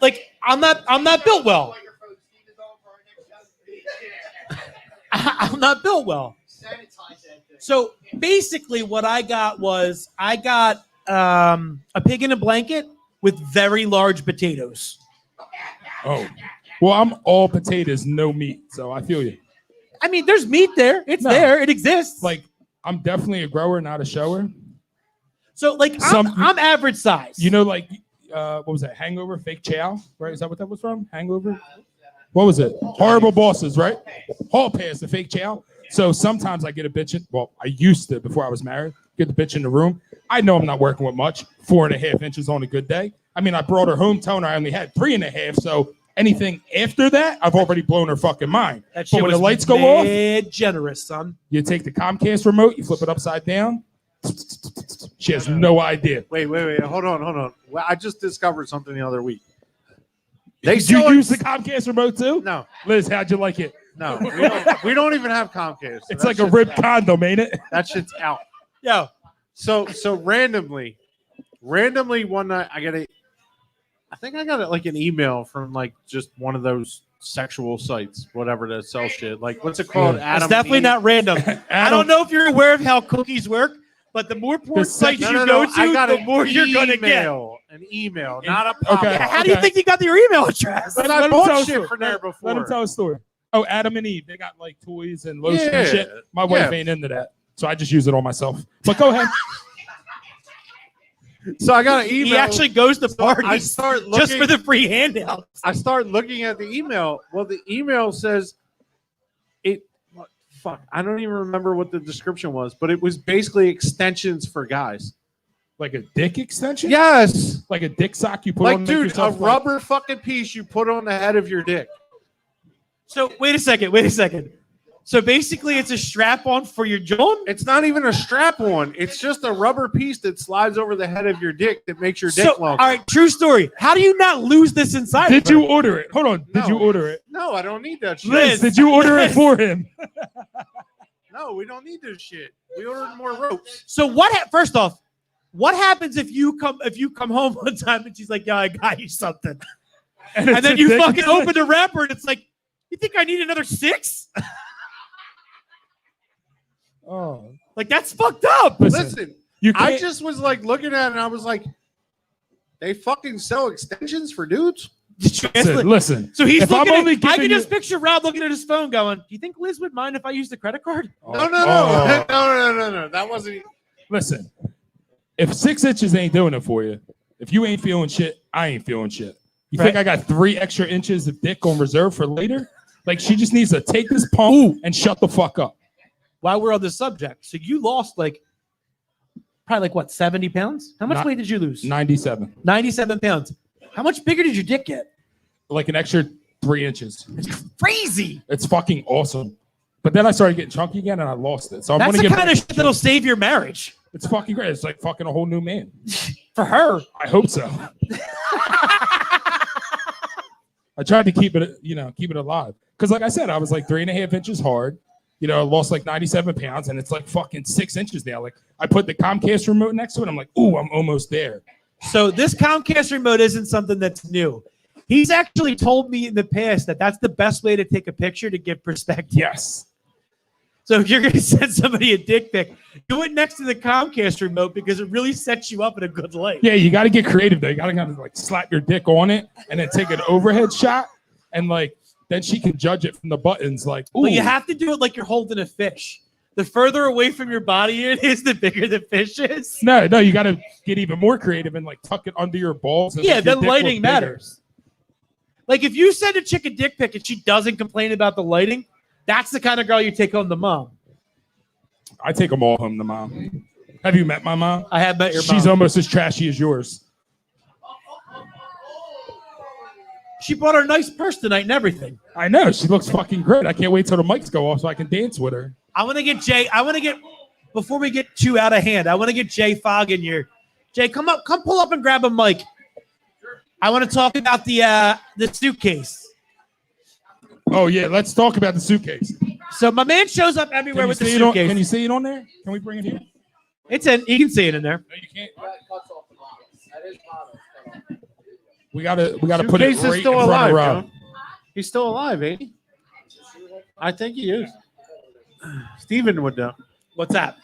[SPEAKER 1] Like I'm not built well. I'm not built well. So basically, what I got was a pig in a blanket with very large potatoes.
[SPEAKER 3] Oh. Well, I'm all potatoes, no meat. So I feel you.
[SPEAKER 1] I mean, there's meat there. It's
[SPEAKER 3] No.
[SPEAKER 1] there. It exists.
[SPEAKER 3] Like I'm definitely a grower, not a shower.
[SPEAKER 1] So, like,
[SPEAKER 3] Some-
[SPEAKER 1] I'm average size.
[SPEAKER 3] You know, like what was that? Hangover, fake chow, right? Is that what that was from? Hangover? What was it? Horrible bosses, right? Hall pass, the fake chow. So sometimes I get a bitch in. Well, I used to before I was married. Get the bitch in the room. I know I'm not working with much. 4.5 inches on a good day. I mean, I brought her home toner. I only had 3.5. So anything after that, I've already blown her fucking mind.
[SPEAKER 1] that
[SPEAKER 3] But
[SPEAKER 1] shit
[SPEAKER 3] when
[SPEAKER 1] was
[SPEAKER 3] the lights go off,
[SPEAKER 1] mad generous, son.
[SPEAKER 3] you take the Comcast remote, you flip it upside down. She has no idea.
[SPEAKER 2] Wait. Hold on. Well, I just discovered something the other week.
[SPEAKER 3] Did you use the Comcast remote too?
[SPEAKER 2] No,
[SPEAKER 3] Liz, how'd you like it?
[SPEAKER 2] no. We don't even have Comcast.
[SPEAKER 3] It's
[SPEAKER 2] That
[SPEAKER 3] like a
[SPEAKER 2] shit's
[SPEAKER 3] ribbed
[SPEAKER 2] out.
[SPEAKER 3] condom, ain't it?
[SPEAKER 2] That shit's out.
[SPEAKER 1] Yo,
[SPEAKER 2] So randomly one night I think I got like an email from like just one of those sexual sites, whatever that sell shit. Like what's it called?
[SPEAKER 3] Yeah.
[SPEAKER 2] Adam
[SPEAKER 1] it's definitely
[SPEAKER 2] Eve?
[SPEAKER 1] not random. I don't know if you're aware of how cookies work, but the more porn sites
[SPEAKER 2] No,
[SPEAKER 1] you
[SPEAKER 2] no,
[SPEAKER 1] go
[SPEAKER 2] no. I
[SPEAKER 1] to,
[SPEAKER 2] got
[SPEAKER 1] the
[SPEAKER 2] an
[SPEAKER 1] more you're gonna get.
[SPEAKER 2] An email, not a pop.
[SPEAKER 3] Okay.
[SPEAKER 1] How do you think you got your email address?
[SPEAKER 2] But
[SPEAKER 3] Let
[SPEAKER 2] I
[SPEAKER 3] him
[SPEAKER 2] bought
[SPEAKER 3] tell a
[SPEAKER 2] shit
[SPEAKER 3] story.
[SPEAKER 2] from there
[SPEAKER 3] Let him
[SPEAKER 2] before.
[SPEAKER 3] tell a story. Oh, Adam and Eve, they got like toys and lotion
[SPEAKER 2] Yeah.
[SPEAKER 3] and shit. My wife
[SPEAKER 2] Yeah.
[SPEAKER 3] ain't into that. So I just use it on myself. But go ahead.
[SPEAKER 2] So I got an email.
[SPEAKER 1] He actually goes to
[SPEAKER 2] I
[SPEAKER 1] parties
[SPEAKER 2] start looking.
[SPEAKER 1] just for the free handouts.
[SPEAKER 2] I start looking at the email. Well, the email says fuck. I don't even remember what the description was, but it was basically extensions for guys.
[SPEAKER 3] Like a dick extension?
[SPEAKER 2] Yes.
[SPEAKER 3] Like a dick sock you put on
[SPEAKER 2] Like,
[SPEAKER 3] to make
[SPEAKER 2] dude, a
[SPEAKER 3] yourself like-
[SPEAKER 2] rubber fucking piece you put on the head of your dick.
[SPEAKER 1] So wait a second. So basically, it's a strap-on for your John.
[SPEAKER 2] It's not even a strap on. It's just a rubber piece that slides over the head of your dick that makes your dick
[SPEAKER 1] So, all
[SPEAKER 2] longer.
[SPEAKER 1] right, true story. How do you not lose this inside?
[SPEAKER 3] Did
[SPEAKER 1] of her?
[SPEAKER 3] you order it? Hold on. Did
[SPEAKER 2] No.
[SPEAKER 3] you order it?
[SPEAKER 2] No, I don't need that shit.
[SPEAKER 3] Liz, did you order it for him?
[SPEAKER 2] No, we don't need this shit. We ordered more ropes.
[SPEAKER 1] So first off, what happens if you come home one time and she's like, "Yeah, I got you something," and
[SPEAKER 3] it's
[SPEAKER 1] then
[SPEAKER 3] a
[SPEAKER 1] you
[SPEAKER 3] dick
[SPEAKER 1] fucking
[SPEAKER 3] extension?
[SPEAKER 1] open the wrapper and it's like, "You think I need another 6?"
[SPEAKER 3] Oh.
[SPEAKER 1] Like that's fucked up.
[SPEAKER 2] Listen,
[SPEAKER 3] You
[SPEAKER 2] I
[SPEAKER 3] can't,
[SPEAKER 2] just was like looking at it and I was like, they fucking sell extensions for dudes?
[SPEAKER 3] listen.
[SPEAKER 1] So he's
[SPEAKER 3] If I'm
[SPEAKER 1] looking.
[SPEAKER 3] only
[SPEAKER 1] I can
[SPEAKER 3] giving
[SPEAKER 1] just
[SPEAKER 3] you-
[SPEAKER 1] picture Rob looking at his phone, going, "Do you think Liz would mind if I used the credit card?"
[SPEAKER 2] No.
[SPEAKER 3] Oh.
[SPEAKER 2] No. That wasn't.
[SPEAKER 3] Listen, if 6 inches ain't doing it for you, if you ain't feeling shit, I ain't feeling shit. You think
[SPEAKER 1] Right.
[SPEAKER 3] I got 3 extra inches of dick on reserve for later? Like she just needs to take this pump and shut the fuck up.
[SPEAKER 1] While we're on this subject, so you lost probably what 70 pounds? How much
[SPEAKER 3] Not-
[SPEAKER 1] weight did you lose?
[SPEAKER 3] 97.
[SPEAKER 1] 97 pounds. How much bigger did your dick get?
[SPEAKER 3] Like an extra 3 inches.
[SPEAKER 1] It's crazy.
[SPEAKER 3] It's fucking awesome. But then I started getting chunky again and I lost it. So I'm
[SPEAKER 1] That's
[SPEAKER 3] gonna
[SPEAKER 1] the
[SPEAKER 3] get
[SPEAKER 1] kind of shit that'll save your marriage.
[SPEAKER 3] It's fucking great. It's like fucking a whole new man.
[SPEAKER 1] For her.
[SPEAKER 3] I hope so. I tried to keep it, keep it alive. Because like I said, I was like 3.5 inches hard. Lost like 97 pounds, and it's like fucking 6 inches now. Like I put the Comcast remote next to it. I'm like, ooh, I'm almost there.
[SPEAKER 1] So this Comcast remote isn't something that's new. He's actually told me in the past that that's the best way to take a picture to give perspective.
[SPEAKER 3] Yes.
[SPEAKER 1] So if you're going to send somebody a dick pic, do it next to the Comcast remote because it really sets you up in a good light.
[SPEAKER 3] Yeah, you got to get creative though. You got to like slap your dick on it and then take an overhead shot, and like then she can judge it from the buttons. Like, ooh.
[SPEAKER 1] But you have to do it like you're holding a fish. The further away from your body it is, the bigger the fish is.
[SPEAKER 3] No, you got to get even more creative and like tuck it under your balls. And
[SPEAKER 1] Yeah,
[SPEAKER 3] make your
[SPEAKER 1] then
[SPEAKER 3] dick
[SPEAKER 1] lighting
[SPEAKER 3] look bigger.
[SPEAKER 1] matters. Like if you send a chick a dick pic and she doesn't complain about the lighting, that's the kind of girl you take home to mom.
[SPEAKER 3] I take them all home to mom. Have you met my mom?
[SPEAKER 1] I have met your mom.
[SPEAKER 3] She's almost as trashy as yours.
[SPEAKER 1] She brought her a nice purse tonight and everything.
[SPEAKER 3] I know. She looks fucking great. I can't wait till the mics go off so I can dance with her.
[SPEAKER 1] Before we get too out of hand, I want to get Jay Fogg in here. Jay, come pull up and grab a mic. I want to talk about the suitcase.
[SPEAKER 3] Oh, yeah. Let's talk about the suitcase.
[SPEAKER 1] So my man shows up everywhere with the suitcase.
[SPEAKER 3] Can you see it on there? Can we bring it here?
[SPEAKER 1] You can see it in there.
[SPEAKER 3] No, you can't. We gotta put it
[SPEAKER 2] Suitcase
[SPEAKER 3] right
[SPEAKER 2] is still
[SPEAKER 3] in front
[SPEAKER 2] alive,
[SPEAKER 3] of Rob.
[SPEAKER 2] Joe. He's still alive, ain't he? I think he is. Steven would know.
[SPEAKER 1] What's that?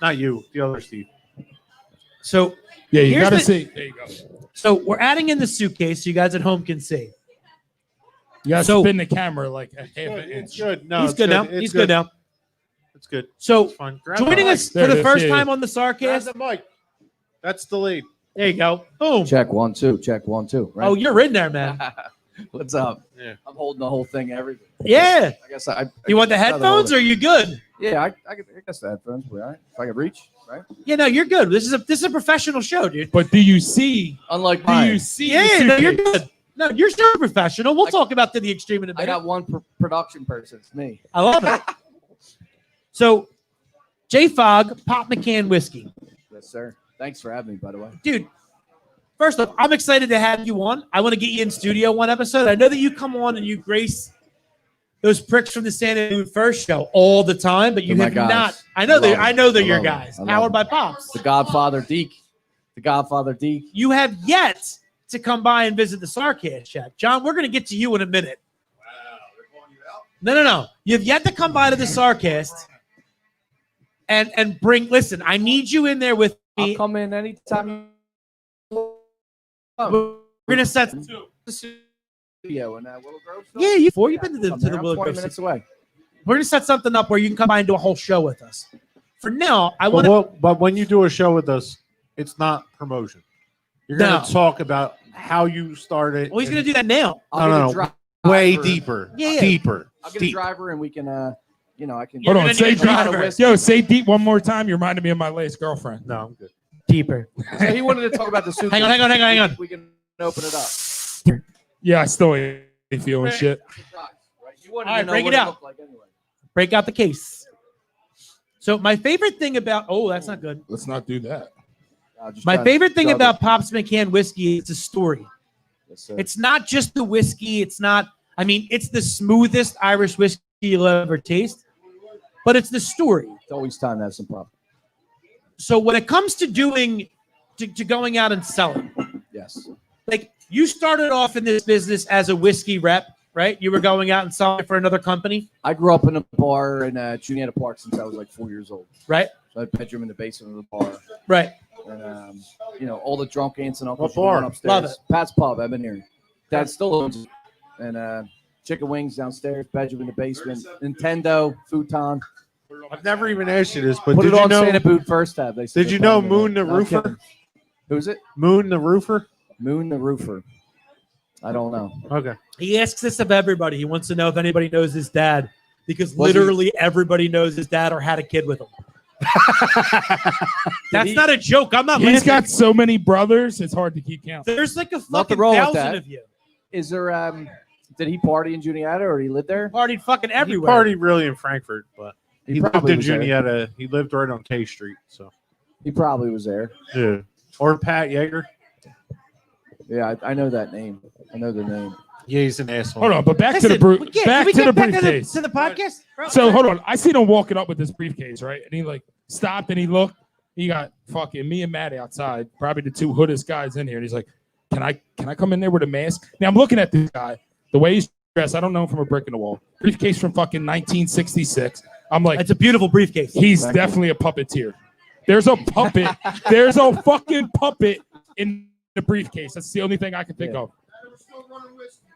[SPEAKER 2] Not you, the other Steve.
[SPEAKER 1] So
[SPEAKER 3] Yeah, you
[SPEAKER 1] Here's
[SPEAKER 3] gotta
[SPEAKER 1] the-
[SPEAKER 3] see. There you go.
[SPEAKER 1] so we're adding in the suitcase so you guys at home can see.
[SPEAKER 3] You gotta
[SPEAKER 1] So-
[SPEAKER 3] spin the camera like a half an
[SPEAKER 2] It's
[SPEAKER 3] inch.
[SPEAKER 2] good. No,
[SPEAKER 1] He's
[SPEAKER 2] it's
[SPEAKER 1] good now.
[SPEAKER 2] It's
[SPEAKER 1] He's good now.
[SPEAKER 2] It's good.
[SPEAKER 1] So
[SPEAKER 2] It's fine. Grab
[SPEAKER 1] joining
[SPEAKER 2] the
[SPEAKER 1] us
[SPEAKER 3] There
[SPEAKER 1] for
[SPEAKER 3] it
[SPEAKER 1] the
[SPEAKER 3] is,
[SPEAKER 1] first
[SPEAKER 3] yeah.
[SPEAKER 1] time on the
[SPEAKER 2] mic. Grab
[SPEAKER 1] Sarcast.
[SPEAKER 2] the mic. That's the lead.
[SPEAKER 1] There you go. Boom.
[SPEAKER 5] Check 1 2. Check 1 2. Right?
[SPEAKER 1] Oh, you're in there, man.
[SPEAKER 5] What's up?
[SPEAKER 2] Yeah.
[SPEAKER 5] I'm holding the whole thing. Everything.
[SPEAKER 1] Yeah.
[SPEAKER 5] I guess I.
[SPEAKER 1] You want the headphones or are you good?
[SPEAKER 5] Yeah, I guess the headphones. Will be all right. If I can reach, right?
[SPEAKER 1] Yeah, no, you're good. This is a professional show, dude.
[SPEAKER 3] But do you see?
[SPEAKER 5] Unlike
[SPEAKER 3] Do
[SPEAKER 5] mine,
[SPEAKER 3] you see?
[SPEAKER 1] Yeah,
[SPEAKER 3] the
[SPEAKER 1] no, you're
[SPEAKER 3] suitcase?
[SPEAKER 1] good. No, you're so professional. We'll
[SPEAKER 5] I-
[SPEAKER 1] talk about to the extreme in a
[SPEAKER 5] I
[SPEAKER 1] minute.
[SPEAKER 5] got one production person. It's me.
[SPEAKER 1] I love it. So, Jay Fogg, Pop McCann Whiskey.
[SPEAKER 5] Yes, sir. Thanks for having me, by the way.
[SPEAKER 1] Dude, first off, I'm excited to have you on. I want to get you in studio one episode. I know that you come on and you grace those pricks from the Santa Moon First show all the time, but you
[SPEAKER 5] They're my
[SPEAKER 1] have
[SPEAKER 5] guys.
[SPEAKER 1] not. I know
[SPEAKER 5] I
[SPEAKER 1] they're
[SPEAKER 5] love
[SPEAKER 1] I
[SPEAKER 5] them.
[SPEAKER 1] know they're
[SPEAKER 5] I
[SPEAKER 1] your
[SPEAKER 5] love them.
[SPEAKER 1] guys.
[SPEAKER 5] I love
[SPEAKER 1] Powered by
[SPEAKER 5] them.
[SPEAKER 1] Pops.
[SPEAKER 5] The Godfather Deke. The Godfather Deke.
[SPEAKER 1] You have yet to come by and visit the Sarcast Shack. John, we're going to get to you in a minute. Wow, they're calling you out? No. You have yet to come by to the Sarcast and bring, listen, I need you in there with
[SPEAKER 5] I'll
[SPEAKER 1] me.
[SPEAKER 5] come in anytime.
[SPEAKER 1] We're going to set.
[SPEAKER 5] Studio in Willow Grove.
[SPEAKER 1] Yeah, before you've been to the
[SPEAKER 5] I'm there. I'm
[SPEAKER 1] Willow
[SPEAKER 5] 20
[SPEAKER 1] Grove.
[SPEAKER 5] minutes away.
[SPEAKER 1] We're going to set something up where you can come by and do a whole show with us. For now, I want to.
[SPEAKER 2] But when you do a show with us, it's not promotion. You're going
[SPEAKER 1] No.
[SPEAKER 2] to talk about how you started.
[SPEAKER 1] Well, he's going to do that now.
[SPEAKER 5] I'll
[SPEAKER 2] No,
[SPEAKER 5] get
[SPEAKER 2] no,
[SPEAKER 5] a driver.
[SPEAKER 2] way deeper.
[SPEAKER 1] Yeah.
[SPEAKER 2] Deeper.
[SPEAKER 5] I'll get a
[SPEAKER 2] Deep.
[SPEAKER 5] driver and we can, I can.
[SPEAKER 3] Hold
[SPEAKER 1] You're
[SPEAKER 3] on.
[SPEAKER 1] gonna
[SPEAKER 3] Say
[SPEAKER 1] need a driver.
[SPEAKER 3] deep. Yo, say deep one more time. You reminded me of my last girlfriend.
[SPEAKER 2] No, I'm good.
[SPEAKER 1] Deeper.
[SPEAKER 5] So he wanted to talk about the suit.
[SPEAKER 1] Hang on.
[SPEAKER 5] We can open it up.
[SPEAKER 3] Yeah, I still ain't feeling shit.
[SPEAKER 5] You wanted
[SPEAKER 1] All right,
[SPEAKER 5] to know
[SPEAKER 1] break
[SPEAKER 5] what
[SPEAKER 1] it out.
[SPEAKER 5] looked like anyway.
[SPEAKER 1] Break out the case. So my favorite thing about that's not good.
[SPEAKER 3] Let's not do that.
[SPEAKER 5] I'll just
[SPEAKER 1] My
[SPEAKER 5] try to
[SPEAKER 1] favorite thing
[SPEAKER 5] juggle.
[SPEAKER 1] about Pops McCann whiskey is the story.
[SPEAKER 5] Yes, sir.
[SPEAKER 1] It's not just the whiskey. It's not. I mean, it's the smoothest Irish whiskey you'll ever taste, but it's the story.
[SPEAKER 5] It's always time to have some problem.
[SPEAKER 1] So when it comes to doing, to going out and selling,
[SPEAKER 5] Yes.
[SPEAKER 1] like you started off in this business as a whiskey rep, right? You were going out and selling for another company,
[SPEAKER 5] I grew up in a bar in Juniata Park since I was like 4 years old.
[SPEAKER 1] right?
[SPEAKER 5] So I had a bedroom in the basement of the bar.
[SPEAKER 1] Right.
[SPEAKER 5] And, all the drunk aunts and uncles
[SPEAKER 2] What bar?
[SPEAKER 5] went upstairs.
[SPEAKER 1] Love it.
[SPEAKER 5] Pat's Pub. I've been here. Dad still owns it. And chicken wings downstairs, bedroom in the basement, Nintendo, futon.
[SPEAKER 2] I've never even asked you this, but
[SPEAKER 5] Put
[SPEAKER 2] did
[SPEAKER 5] it
[SPEAKER 2] you
[SPEAKER 5] on
[SPEAKER 2] know
[SPEAKER 5] Santa Boot first tab. They said
[SPEAKER 2] Did
[SPEAKER 5] they
[SPEAKER 2] you
[SPEAKER 5] put
[SPEAKER 2] know
[SPEAKER 5] it in
[SPEAKER 2] Moon
[SPEAKER 5] there.
[SPEAKER 2] the
[SPEAKER 5] Not
[SPEAKER 2] Roofer?
[SPEAKER 5] kidding. Who's it?
[SPEAKER 2] Moon the Roofer?
[SPEAKER 5] Moon the Roofer. I don't know.
[SPEAKER 2] Okay.
[SPEAKER 1] He asks this of everybody. He wants to know if anybody knows his dad because
[SPEAKER 5] Was he-
[SPEAKER 1] literally everybody knows his dad or had a kid with him. That's
[SPEAKER 5] he-
[SPEAKER 1] not a joke. I'm not.
[SPEAKER 3] He's
[SPEAKER 1] laughing.
[SPEAKER 3] got so many brothers, it's hard to keep count.
[SPEAKER 1] There's like a
[SPEAKER 5] Nothing
[SPEAKER 1] fucking
[SPEAKER 5] wrong with
[SPEAKER 1] 1,000
[SPEAKER 5] that.
[SPEAKER 1] of you.
[SPEAKER 5] Is there? Did he party in Juniata or he lived there?
[SPEAKER 1] Partied fucking
[SPEAKER 2] He
[SPEAKER 1] everywhere.
[SPEAKER 2] partied really in Frankfurt, but he lived
[SPEAKER 5] probably
[SPEAKER 2] in
[SPEAKER 5] was there.
[SPEAKER 2] Juniata. He lived right on K Street. So
[SPEAKER 5] He probably was there.
[SPEAKER 2] yeah. Or Pat Yeager.
[SPEAKER 5] Yeah, I know that name. I know the name.
[SPEAKER 2] Yeah, he's an asshole.
[SPEAKER 3] Hold on, but back
[SPEAKER 1] Listen,
[SPEAKER 3] to the
[SPEAKER 1] can
[SPEAKER 3] back
[SPEAKER 1] we
[SPEAKER 3] to
[SPEAKER 1] get
[SPEAKER 3] the
[SPEAKER 1] back
[SPEAKER 3] briefcase.
[SPEAKER 1] to the podcast. Bro,
[SPEAKER 3] So hold on, I seen him walking up with this briefcase, right? And he like stopped and he looked. He got fucking me and Maddie outside, probably the two hoodest guys in here. And he's like, "Can I come in there with a mask?" Now I'm looking at this guy, the way he's dressed. I don't know him from a brick in the wall. Briefcase from fucking 1966. I'm like,
[SPEAKER 1] It's a beautiful briefcase.
[SPEAKER 3] he's definitely a puppeteer. There's a puppet. There's a fucking puppet in the briefcase. That's the only thing I can think of.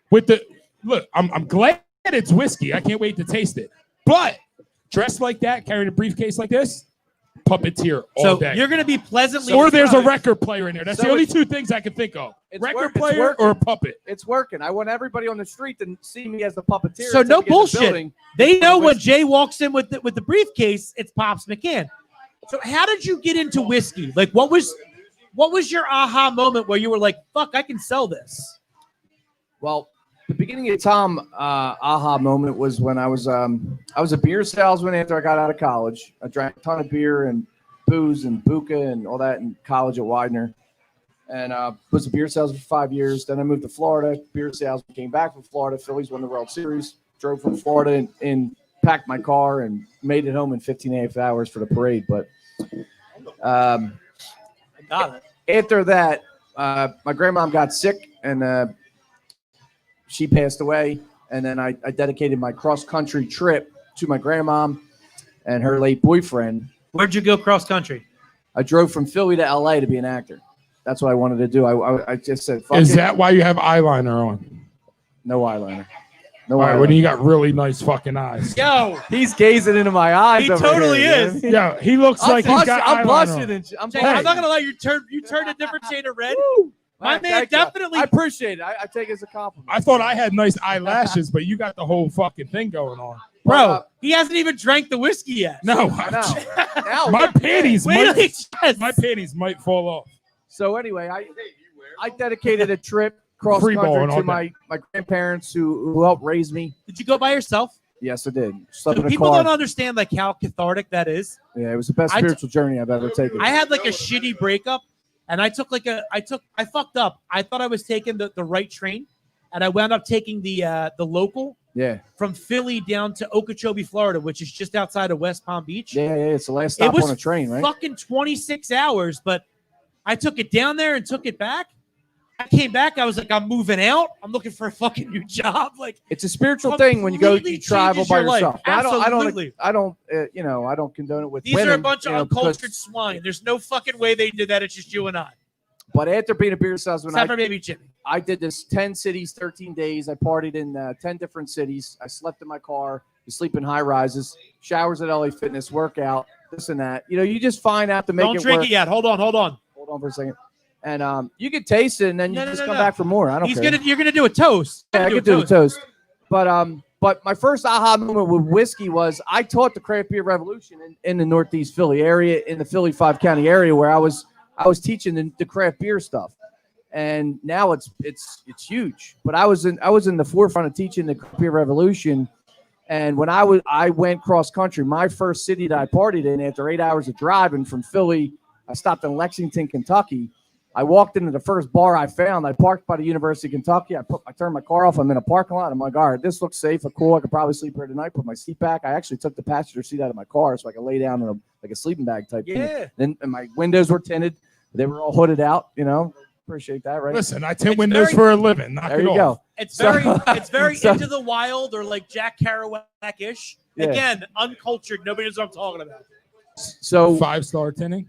[SPEAKER 3] With the look, I'm glad it's whiskey. I can't wait to taste it. But dressed like that, carrying a briefcase like this, puppeteer all
[SPEAKER 1] So
[SPEAKER 3] day.
[SPEAKER 1] you're going to be pleasantly
[SPEAKER 3] Or there's a
[SPEAKER 1] surprised.
[SPEAKER 3] record player in there. That's
[SPEAKER 5] So
[SPEAKER 3] the only
[SPEAKER 5] it's-
[SPEAKER 3] two things I can think of.
[SPEAKER 5] It's
[SPEAKER 3] Record
[SPEAKER 5] work- it's
[SPEAKER 3] player
[SPEAKER 5] working.
[SPEAKER 3] or a puppet.
[SPEAKER 5] It's working. I want everybody on the street to see me as the puppeteer.
[SPEAKER 1] So
[SPEAKER 5] until
[SPEAKER 1] no
[SPEAKER 5] we get in the
[SPEAKER 1] bullshit.
[SPEAKER 5] building.
[SPEAKER 1] They know when Jay walks in with the briefcase, it's Pops McCann. So how did you get into whiskey? Like, what was your aha moment where you were like, "Fuck, I can sell this"?
[SPEAKER 5] Well, the beginning of Tom aha moment was when I was a beer salesman after I got out of college. I drank a ton of beer and booze and buka and all that in college at Widener, and was a beer salesman for 5 years. Then I moved to Florida. Beer salesman, came back from Florida. Phillies won the World Series. Drove from Florida and packed my car and made it home in 15.5 hours for the parade. But
[SPEAKER 1] I got it.
[SPEAKER 5] after that, my grandmom got sick and she passed away. And then I dedicated my cross-country trip to my grandmom and her late boyfriend.
[SPEAKER 1] Where'd you go cross country?
[SPEAKER 5] I drove from Philly to LA to be an actor. That's what I wanted to do. I just said, fuck
[SPEAKER 3] Is
[SPEAKER 5] it.
[SPEAKER 3] that why you have eyeliner on?
[SPEAKER 5] No eyeliner. No
[SPEAKER 3] All right,
[SPEAKER 5] eyeliner.
[SPEAKER 3] when you got really nice fucking eyes.
[SPEAKER 1] Yo,
[SPEAKER 5] He's gazing into my eyes.
[SPEAKER 1] He
[SPEAKER 5] over
[SPEAKER 1] totally
[SPEAKER 5] here, you know
[SPEAKER 1] is.
[SPEAKER 5] what I mean?
[SPEAKER 3] Yeah, he looks like he's got
[SPEAKER 5] I'm
[SPEAKER 3] eyeliner
[SPEAKER 5] blushing.
[SPEAKER 3] on.
[SPEAKER 5] And I'm,
[SPEAKER 1] Jay,
[SPEAKER 5] blushing.
[SPEAKER 1] I'm not gonna lie. You turned a different shade of red.
[SPEAKER 5] Woo!
[SPEAKER 1] My
[SPEAKER 5] Man,
[SPEAKER 1] man
[SPEAKER 5] thank you.
[SPEAKER 1] definitely-
[SPEAKER 5] I appreciate it. I take it as a compliment.
[SPEAKER 3] I thought I had nice eyelashes, but you got the whole fucking thing going on.
[SPEAKER 1] Bro, he hasn't even drank the whiskey yet.
[SPEAKER 3] No,
[SPEAKER 5] I know. Now,
[SPEAKER 3] my panties
[SPEAKER 1] Wait till he
[SPEAKER 3] might, my panties might fall off.
[SPEAKER 5] So anyway, I dedicated a trip cross
[SPEAKER 3] Free balling
[SPEAKER 5] country
[SPEAKER 3] all
[SPEAKER 5] to my grandparents who helped raise me.
[SPEAKER 1] Did you go by yourself?
[SPEAKER 5] Yes, I did.
[SPEAKER 1] So
[SPEAKER 5] Slept in a
[SPEAKER 1] people
[SPEAKER 5] car.
[SPEAKER 1] don't understand like how cathartic that is.
[SPEAKER 5] Yeah, it was the best
[SPEAKER 1] I t-
[SPEAKER 5] spiritual journey I've ever taken.
[SPEAKER 1] I had like a shitty breakup, and I fucked up. I thought I was taking the right train, and I wound up taking the local
[SPEAKER 5] yeah,
[SPEAKER 1] from Philly down to Okeechobee, Florida, which is just outside of West Palm Beach.
[SPEAKER 5] yeah. It's the last
[SPEAKER 1] It
[SPEAKER 5] stop
[SPEAKER 1] was
[SPEAKER 5] on a train, right?
[SPEAKER 1] fucking 26 hours, but I took it down there and took it back. I came back. I was like, I'm moving out. I'm looking for a fucking new job. Like,
[SPEAKER 5] It's a spiritual thing when you go
[SPEAKER 1] completely
[SPEAKER 5] you travel
[SPEAKER 1] changes
[SPEAKER 5] by
[SPEAKER 1] your life.
[SPEAKER 5] yourself.
[SPEAKER 1] Absolutely.
[SPEAKER 5] I don't I don't condone it with
[SPEAKER 1] these
[SPEAKER 5] women.
[SPEAKER 1] are a bunch of
[SPEAKER 5] you know,
[SPEAKER 1] uncultured
[SPEAKER 5] because-
[SPEAKER 1] swine. There's no fucking way they did that. It's just you and I.
[SPEAKER 5] But after being a beer salesman,
[SPEAKER 1] Except for maybe Jimmy.
[SPEAKER 5] I did this 10 cities, 13 days. I partied in 10 different cities. I slept in my car. You sleep in high rises, showers at LA Fitness, workout, this and that. You know, you just find out to make
[SPEAKER 1] Don't
[SPEAKER 5] it
[SPEAKER 1] drink
[SPEAKER 5] work.
[SPEAKER 1] it yet. Hold on.
[SPEAKER 5] Hold on for a second. And you could taste it, and then you
[SPEAKER 1] No, no,
[SPEAKER 5] just
[SPEAKER 1] no,
[SPEAKER 5] come
[SPEAKER 1] no.
[SPEAKER 5] back for more. I don't care.
[SPEAKER 1] You're gonna do a toast.
[SPEAKER 5] Yeah, I could do the toast. But my first aha moment with whiskey was I taught the craft beer revolution in the Northeast Philly area, in the Philly 5-county area, where I was teaching the craft beer stuff. And now it's huge. But I was in the forefront of teaching the craft beer revolution. And when I went cross country, my first city that I partied in after 8 hours of driving from Philly, I stopped in Lexington, Kentucky. I walked into the first bar I found. I parked by the University of Kentucky. I turned my car off. I'm in a parking lot. I'm like, all right, this looks safe. Cool. I could probably sleep here tonight. Put my seat back. I actually took the passenger seat out of my car so I could lay down in a sleeping bag type thing.
[SPEAKER 1] Yeah.
[SPEAKER 5] And my windows were tinted. They were all hooded out. You know, appreciate that, right?
[SPEAKER 3] Listen, I tint
[SPEAKER 1] It's
[SPEAKER 3] windows
[SPEAKER 1] very-
[SPEAKER 3] for a living. Knock
[SPEAKER 5] there
[SPEAKER 3] it
[SPEAKER 5] you
[SPEAKER 3] off.
[SPEAKER 5] go.
[SPEAKER 1] It's
[SPEAKER 5] So-
[SPEAKER 1] very
[SPEAKER 5] so-
[SPEAKER 1] into the wild or like Jack Kerouac-ish.
[SPEAKER 5] Yeah.
[SPEAKER 1] Again, uncultured. Nobody knows what I'm talking about.
[SPEAKER 5] So
[SPEAKER 3] 5-star tinting.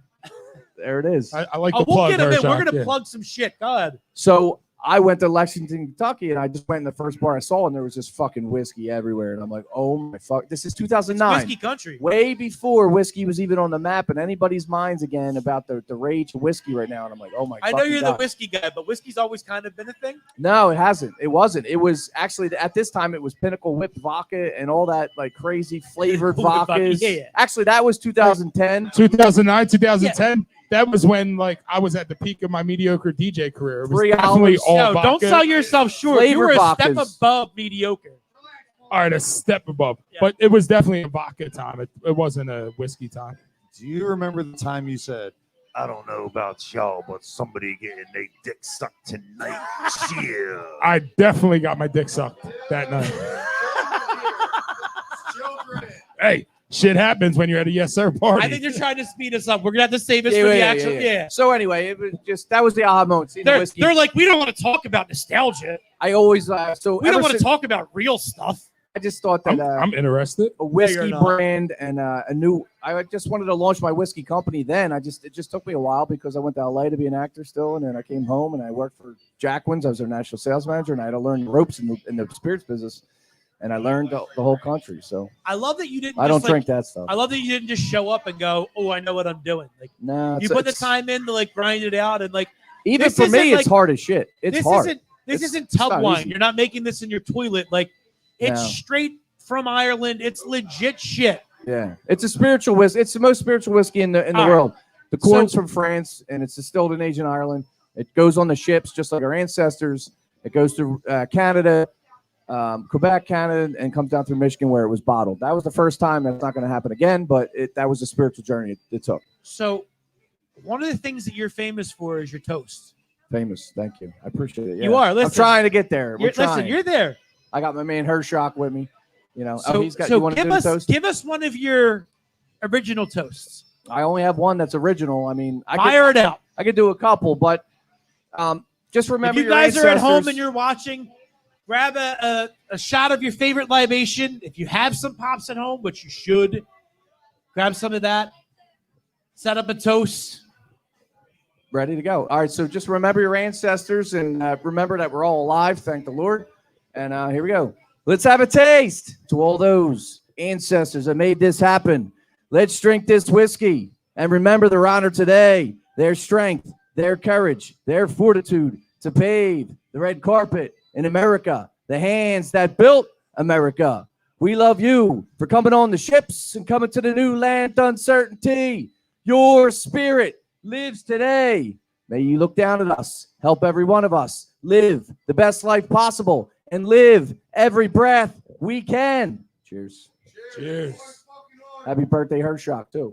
[SPEAKER 5] there it is.
[SPEAKER 3] I like
[SPEAKER 1] Oh,
[SPEAKER 3] the
[SPEAKER 1] we'll
[SPEAKER 3] plug.
[SPEAKER 1] get him in.
[SPEAKER 3] Hershak,
[SPEAKER 1] We're gonna
[SPEAKER 3] yeah.
[SPEAKER 1] plug some shit. Go ahead.
[SPEAKER 5] So I went to Lexington, Kentucky, and I just went in the first bar I saw, and there was just fucking whiskey everywhere. And I'm like, oh my fuck, this is 2009.
[SPEAKER 1] Whiskey country.
[SPEAKER 5] Way before whiskey was even on the map in anybody's minds again about the rage of whiskey right now. And I'm like, oh my
[SPEAKER 1] I know
[SPEAKER 5] fucking
[SPEAKER 1] you're the
[SPEAKER 5] God.
[SPEAKER 1] whiskey guy, but whiskey's always kind of been a thing.
[SPEAKER 5] No, it hasn't. It wasn't. It was actually at this time it was Pinnacle Whipped vodka and all that like crazy flavored
[SPEAKER 1] Whipped vodka,
[SPEAKER 5] vodkas.
[SPEAKER 1] yeah.
[SPEAKER 5] Actually, that was 2010.
[SPEAKER 3] 2009, 2010. That was when like I was at the peak of my mediocre DJ career. It was
[SPEAKER 5] Free
[SPEAKER 3] definitely
[SPEAKER 5] olives.
[SPEAKER 3] all
[SPEAKER 1] No,
[SPEAKER 3] vodka.
[SPEAKER 1] don't sell yourself short. You
[SPEAKER 5] Flavor
[SPEAKER 1] were a step
[SPEAKER 5] vodkas.
[SPEAKER 1] above mediocre.
[SPEAKER 3] All right, a step above.
[SPEAKER 1] Yeah.
[SPEAKER 3] But it was definitely a vodka time. It wasn't a whiskey time.
[SPEAKER 6] Do you remember the time you said, I don't know about y'all, but somebody getting their dick sucked tonight. Chill.
[SPEAKER 3] I definitely got my dick sucked that night. Hey, shit happens when you're at a yes sir party.
[SPEAKER 1] I think they're trying to speed us up. We're gonna have to save this for the actual. Yeah.
[SPEAKER 5] So anyway, it was just that was the aha moment. Seeing the whiskey.
[SPEAKER 1] They're like, we don't want to talk about nostalgia.
[SPEAKER 5] I always
[SPEAKER 1] We don't want to talk about real stuff.
[SPEAKER 5] I just thought that
[SPEAKER 3] I'm interested.
[SPEAKER 5] a whiskey
[SPEAKER 1] not.
[SPEAKER 5] brand and a new. I just wanted to launch my whiskey company. Then it just took me a while because I went to LA to be an actor still, and then I came home and I worked for Jacquins. I was their national sales manager, and I had to learn the ropes in the spirits business, and I learned the whole country. So
[SPEAKER 1] I love that you didn't.
[SPEAKER 5] I don't drink that stuff.
[SPEAKER 1] I love that you didn't just show up and go, "Oh, I know what I'm doing." Like,
[SPEAKER 5] No,
[SPEAKER 1] you put the time in to like grind it out, and like
[SPEAKER 5] even
[SPEAKER 1] this
[SPEAKER 5] for me,
[SPEAKER 1] isn't
[SPEAKER 5] it's hard as shit. It's
[SPEAKER 1] this
[SPEAKER 5] hard.
[SPEAKER 1] This
[SPEAKER 5] It's
[SPEAKER 1] isn't tub
[SPEAKER 5] not
[SPEAKER 1] wine.
[SPEAKER 5] easy.
[SPEAKER 1] You're not making this in your toilet. Like, it's
[SPEAKER 5] No.
[SPEAKER 1] straight from Ireland. It's legit shit.
[SPEAKER 5] Yeah, it's a spiritual whiskey. It's the most spiritual whiskey in the
[SPEAKER 1] All right.
[SPEAKER 5] world. The corn's
[SPEAKER 1] So-
[SPEAKER 5] from France, and it's distilled in Asian Ireland. It goes on the ships just like our ancestors. It goes to Canada, Quebec, Canada, and comes down through Michigan where it was bottled. That was the first time. That's not going to happen again, but that was a spiritual journey it took.
[SPEAKER 1] So, one of the things that you're famous for is your toast.
[SPEAKER 5] Famous. Thank you. I appreciate it. Yeah.
[SPEAKER 1] You are.
[SPEAKER 5] I'm
[SPEAKER 1] Listen,
[SPEAKER 5] trying to get there. We're
[SPEAKER 1] listen,
[SPEAKER 5] trying.
[SPEAKER 1] you're there.
[SPEAKER 5] I got my man Hershock with me. You know,
[SPEAKER 1] So,
[SPEAKER 5] he's got.
[SPEAKER 1] so
[SPEAKER 5] You want to
[SPEAKER 1] give
[SPEAKER 5] do
[SPEAKER 1] us
[SPEAKER 5] the toast?
[SPEAKER 1] give us one of your original toasts.
[SPEAKER 5] I only have one that's original. I mean,
[SPEAKER 1] Fire it out.
[SPEAKER 5] I could do a couple, but just remember
[SPEAKER 1] If you
[SPEAKER 5] your
[SPEAKER 1] guys are at home
[SPEAKER 5] ancestors.
[SPEAKER 1] and you're watching, grab a shot of your favorite libation. If you have some pops at home, which you should, grab some of that. Set up a toast.
[SPEAKER 5] Ready to go. All right, so just remember your ancestors and remember that we're all alive, thank the Lord. And here we go. Let's have a taste to all those ancestors that made this happen. Let's drink this whiskey and remember their honor today, their strength, their courage, their fortitude to pave the red carpet in America, the hands that built America. We love you for coming on the ships and coming to the new land uncertainty. Your spirit lives today. May you look down at us, help every one of us live the best life possible and live every breath we can. Cheers.
[SPEAKER 3] Cheers.
[SPEAKER 5] Happy birthday, Hershock, too.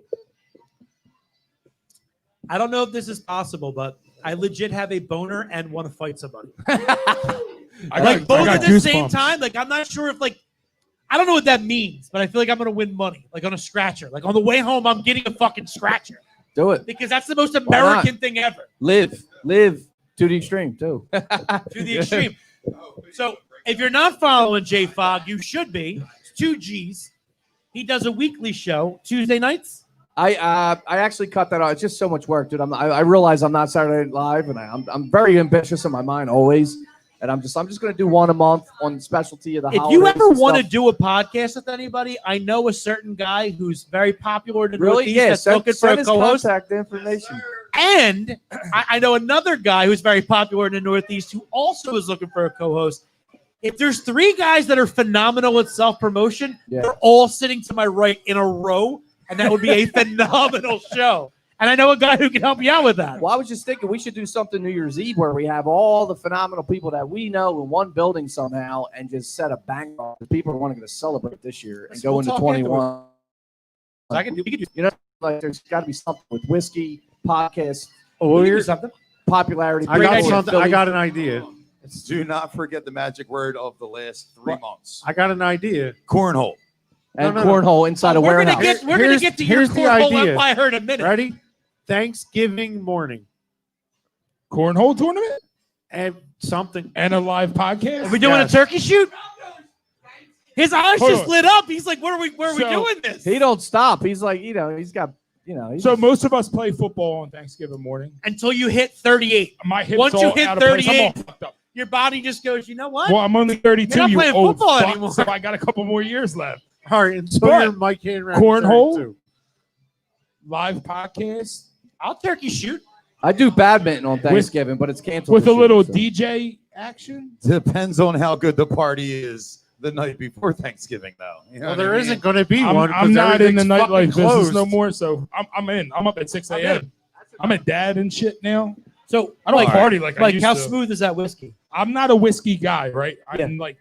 [SPEAKER 1] I don't know if this is possible, but I legit have a boner and want to fight somebody.
[SPEAKER 3] I
[SPEAKER 1] Both
[SPEAKER 3] got
[SPEAKER 1] at the same
[SPEAKER 3] goosebumps.
[SPEAKER 1] time. Like, I'm not sure if I don't know what that means, but I feel like I'm gonna win money, like on a scratcher. Like on the way home, I'm getting a fucking scratcher
[SPEAKER 5] Do it.
[SPEAKER 1] because that's the most
[SPEAKER 5] not?
[SPEAKER 1] American thing ever.
[SPEAKER 5] Live to the extreme, too.
[SPEAKER 1] To the extreme. So if you're not following Jay Fogg, you should be. It's 2 G's. He does a weekly show Tuesday nights.
[SPEAKER 5] I actually cut that out. It's just so much work, dude. I realize I'm not Saturday Night Live, and I'm very ambitious in my mind always. And I'm just going to do one a month on the specialty of the
[SPEAKER 1] If
[SPEAKER 5] holidays
[SPEAKER 1] you ever
[SPEAKER 5] and
[SPEAKER 1] want to
[SPEAKER 5] stuff.
[SPEAKER 1] do a podcast with anybody, I know a certain guy who's very popular in the
[SPEAKER 5] Really,
[SPEAKER 1] Northeast
[SPEAKER 5] yeah,
[SPEAKER 1] that's looking for a
[SPEAKER 5] his
[SPEAKER 1] co-host.
[SPEAKER 5] contact information.
[SPEAKER 1] And I know another guy who's very popular in the Northeast who also is looking for a co-host. If there's 3 guys that are phenomenal at self-promotion,
[SPEAKER 5] Yeah.
[SPEAKER 1] they're all sitting to my right in a row, and that would be a phenomenal show. And I know a guy who can help you out with that.
[SPEAKER 5] Well, I was just thinking we should do something New Year's Eve where we have all the phenomenal people that we know in one building somehow and just set a bang off. People are wanting to celebrate this year and go
[SPEAKER 1] We'll
[SPEAKER 5] into
[SPEAKER 1] talk
[SPEAKER 5] 21.
[SPEAKER 1] we can do
[SPEAKER 5] You know, like there's got to be something with whiskey, podcast,
[SPEAKER 1] we can do something.
[SPEAKER 5] popularity.
[SPEAKER 2] I got
[SPEAKER 5] people in
[SPEAKER 2] something. I
[SPEAKER 5] Philly.
[SPEAKER 2] got an idea.
[SPEAKER 6] Do not forget the magic word of the last 3 months.
[SPEAKER 2] I got an idea.
[SPEAKER 6] Cornhole.
[SPEAKER 5] and
[SPEAKER 2] No, no, no.
[SPEAKER 5] cornhole inside a
[SPEAKER 1] We're
[SPEAKER 5] warehouse.
[SPEAKER 1] gonna
[SPEAKER 2] Here's-
[SPEAKER 1] get to your
[SPEAKER 2] here's the
[SPEAKER 1] cornhole
[SPEAKER 2] idea.
[SPEAKER 1] empire in a minute.
[SPEAKER 2] Ready? Thanksgiving morning
[SPEAKER 3] Cornhole tournament
[SPEAKER 2] and something.
[SPEAKER 3] and a live podcast.
[SPEAKER 1] Are we doing
[SPEAKER 2] Yes.
[SPEAKER 1] a turkey shoot? His eyes
[SPEAKER 3] Hold
[SPEAKER 1] just
[SPEAKER 3] on.
[SPEAKER 1] lit up. He's like, "Where are we
[SPEAKER 3] So-
[SPEAKER 1] doing this?"
[SPEAKER 5] He don't stop. He's like, he's got, he's
[SPEAKER 3] So most of us play football on Thanksgiving morning.
[SPEAKER 1] Until you hit 38,
[SPEAKER 3] My hips
[SPEAKER 1] Once
[SPEAKER 3] all
[SPEAKER 1] you hit
[SPEAKER 3] out of place. I'm all
[SPEAKER 1] 38,
[SPEAKER 3] fucked up.
[SPEAKER 1] your body just goes, "You know what?
[SPEAKER 3] Well, I'm only 32.
[SPEAKER 1] You're not
[SPEAKER 3] You
[SPEAKER 1] playing
[SPEAKER 3] old
[SPEAKER 1] football
[SPEAKER 3] fuck,
[SPEAKER 1] anymore.
[SPEAKER 3] So I got a couple more years left.
[SPEAKER 2] All right, and so
[SPEAKER 3] But-
[SPEAKER 2] your Mike Hanrahan
[SPEAKER 3] Cornhole?
[SPEAKER 2] too.
[SPEAKER 3] Live podcast
[SPEAKER 1] I'll turkey shoot."
[SPEAKER 5] I do badminton on Thanksgiving, but it's canceled
[SPEAKER 3] with a
[SPEAKER 5] this year,
[SPEAKER 3] little
[SPEAKER 5] so.
[SPEAKER 3] DJ action.
[SPEAKER 6] Depends on how good the party is the night before Thanksgiving, though. You know
[SPEAKER 2] Well,
[SPEAKER 6] what I
[SPEAKER 2] there
[SPEAKER 6] mean?
[SPEAKER 2] isn't going to be
[SPEAKER 3] I'm,
[SPEAKER 2] one. 'cause
[SPEAKER 3] I'm not in the
[SPEAKER 2] everything's fucking
[SPEAKER 3] nightlife business
[SPEAKER 2] closed.
[SPEAKER 3] no more, so I'm in. I'm up at 6 a.m. I'm a dad and shit now.
[SPEAKER 1] So
[SPEAKER 3] I don't
[SPEAKER 1] like,
[SPEAKER 3] party like I
[SPEAKER 1] like
[SPEAKER 3] used
[SPEAKER 1] how
[SPEAKER 3] to.
[SPEAKER 1] smooth is that whiskey?
[SPEAKER 3] I'm not a whiskey guy, right?
[SPEAKER 1] Yeah.
[SPEAKER 3] I'm like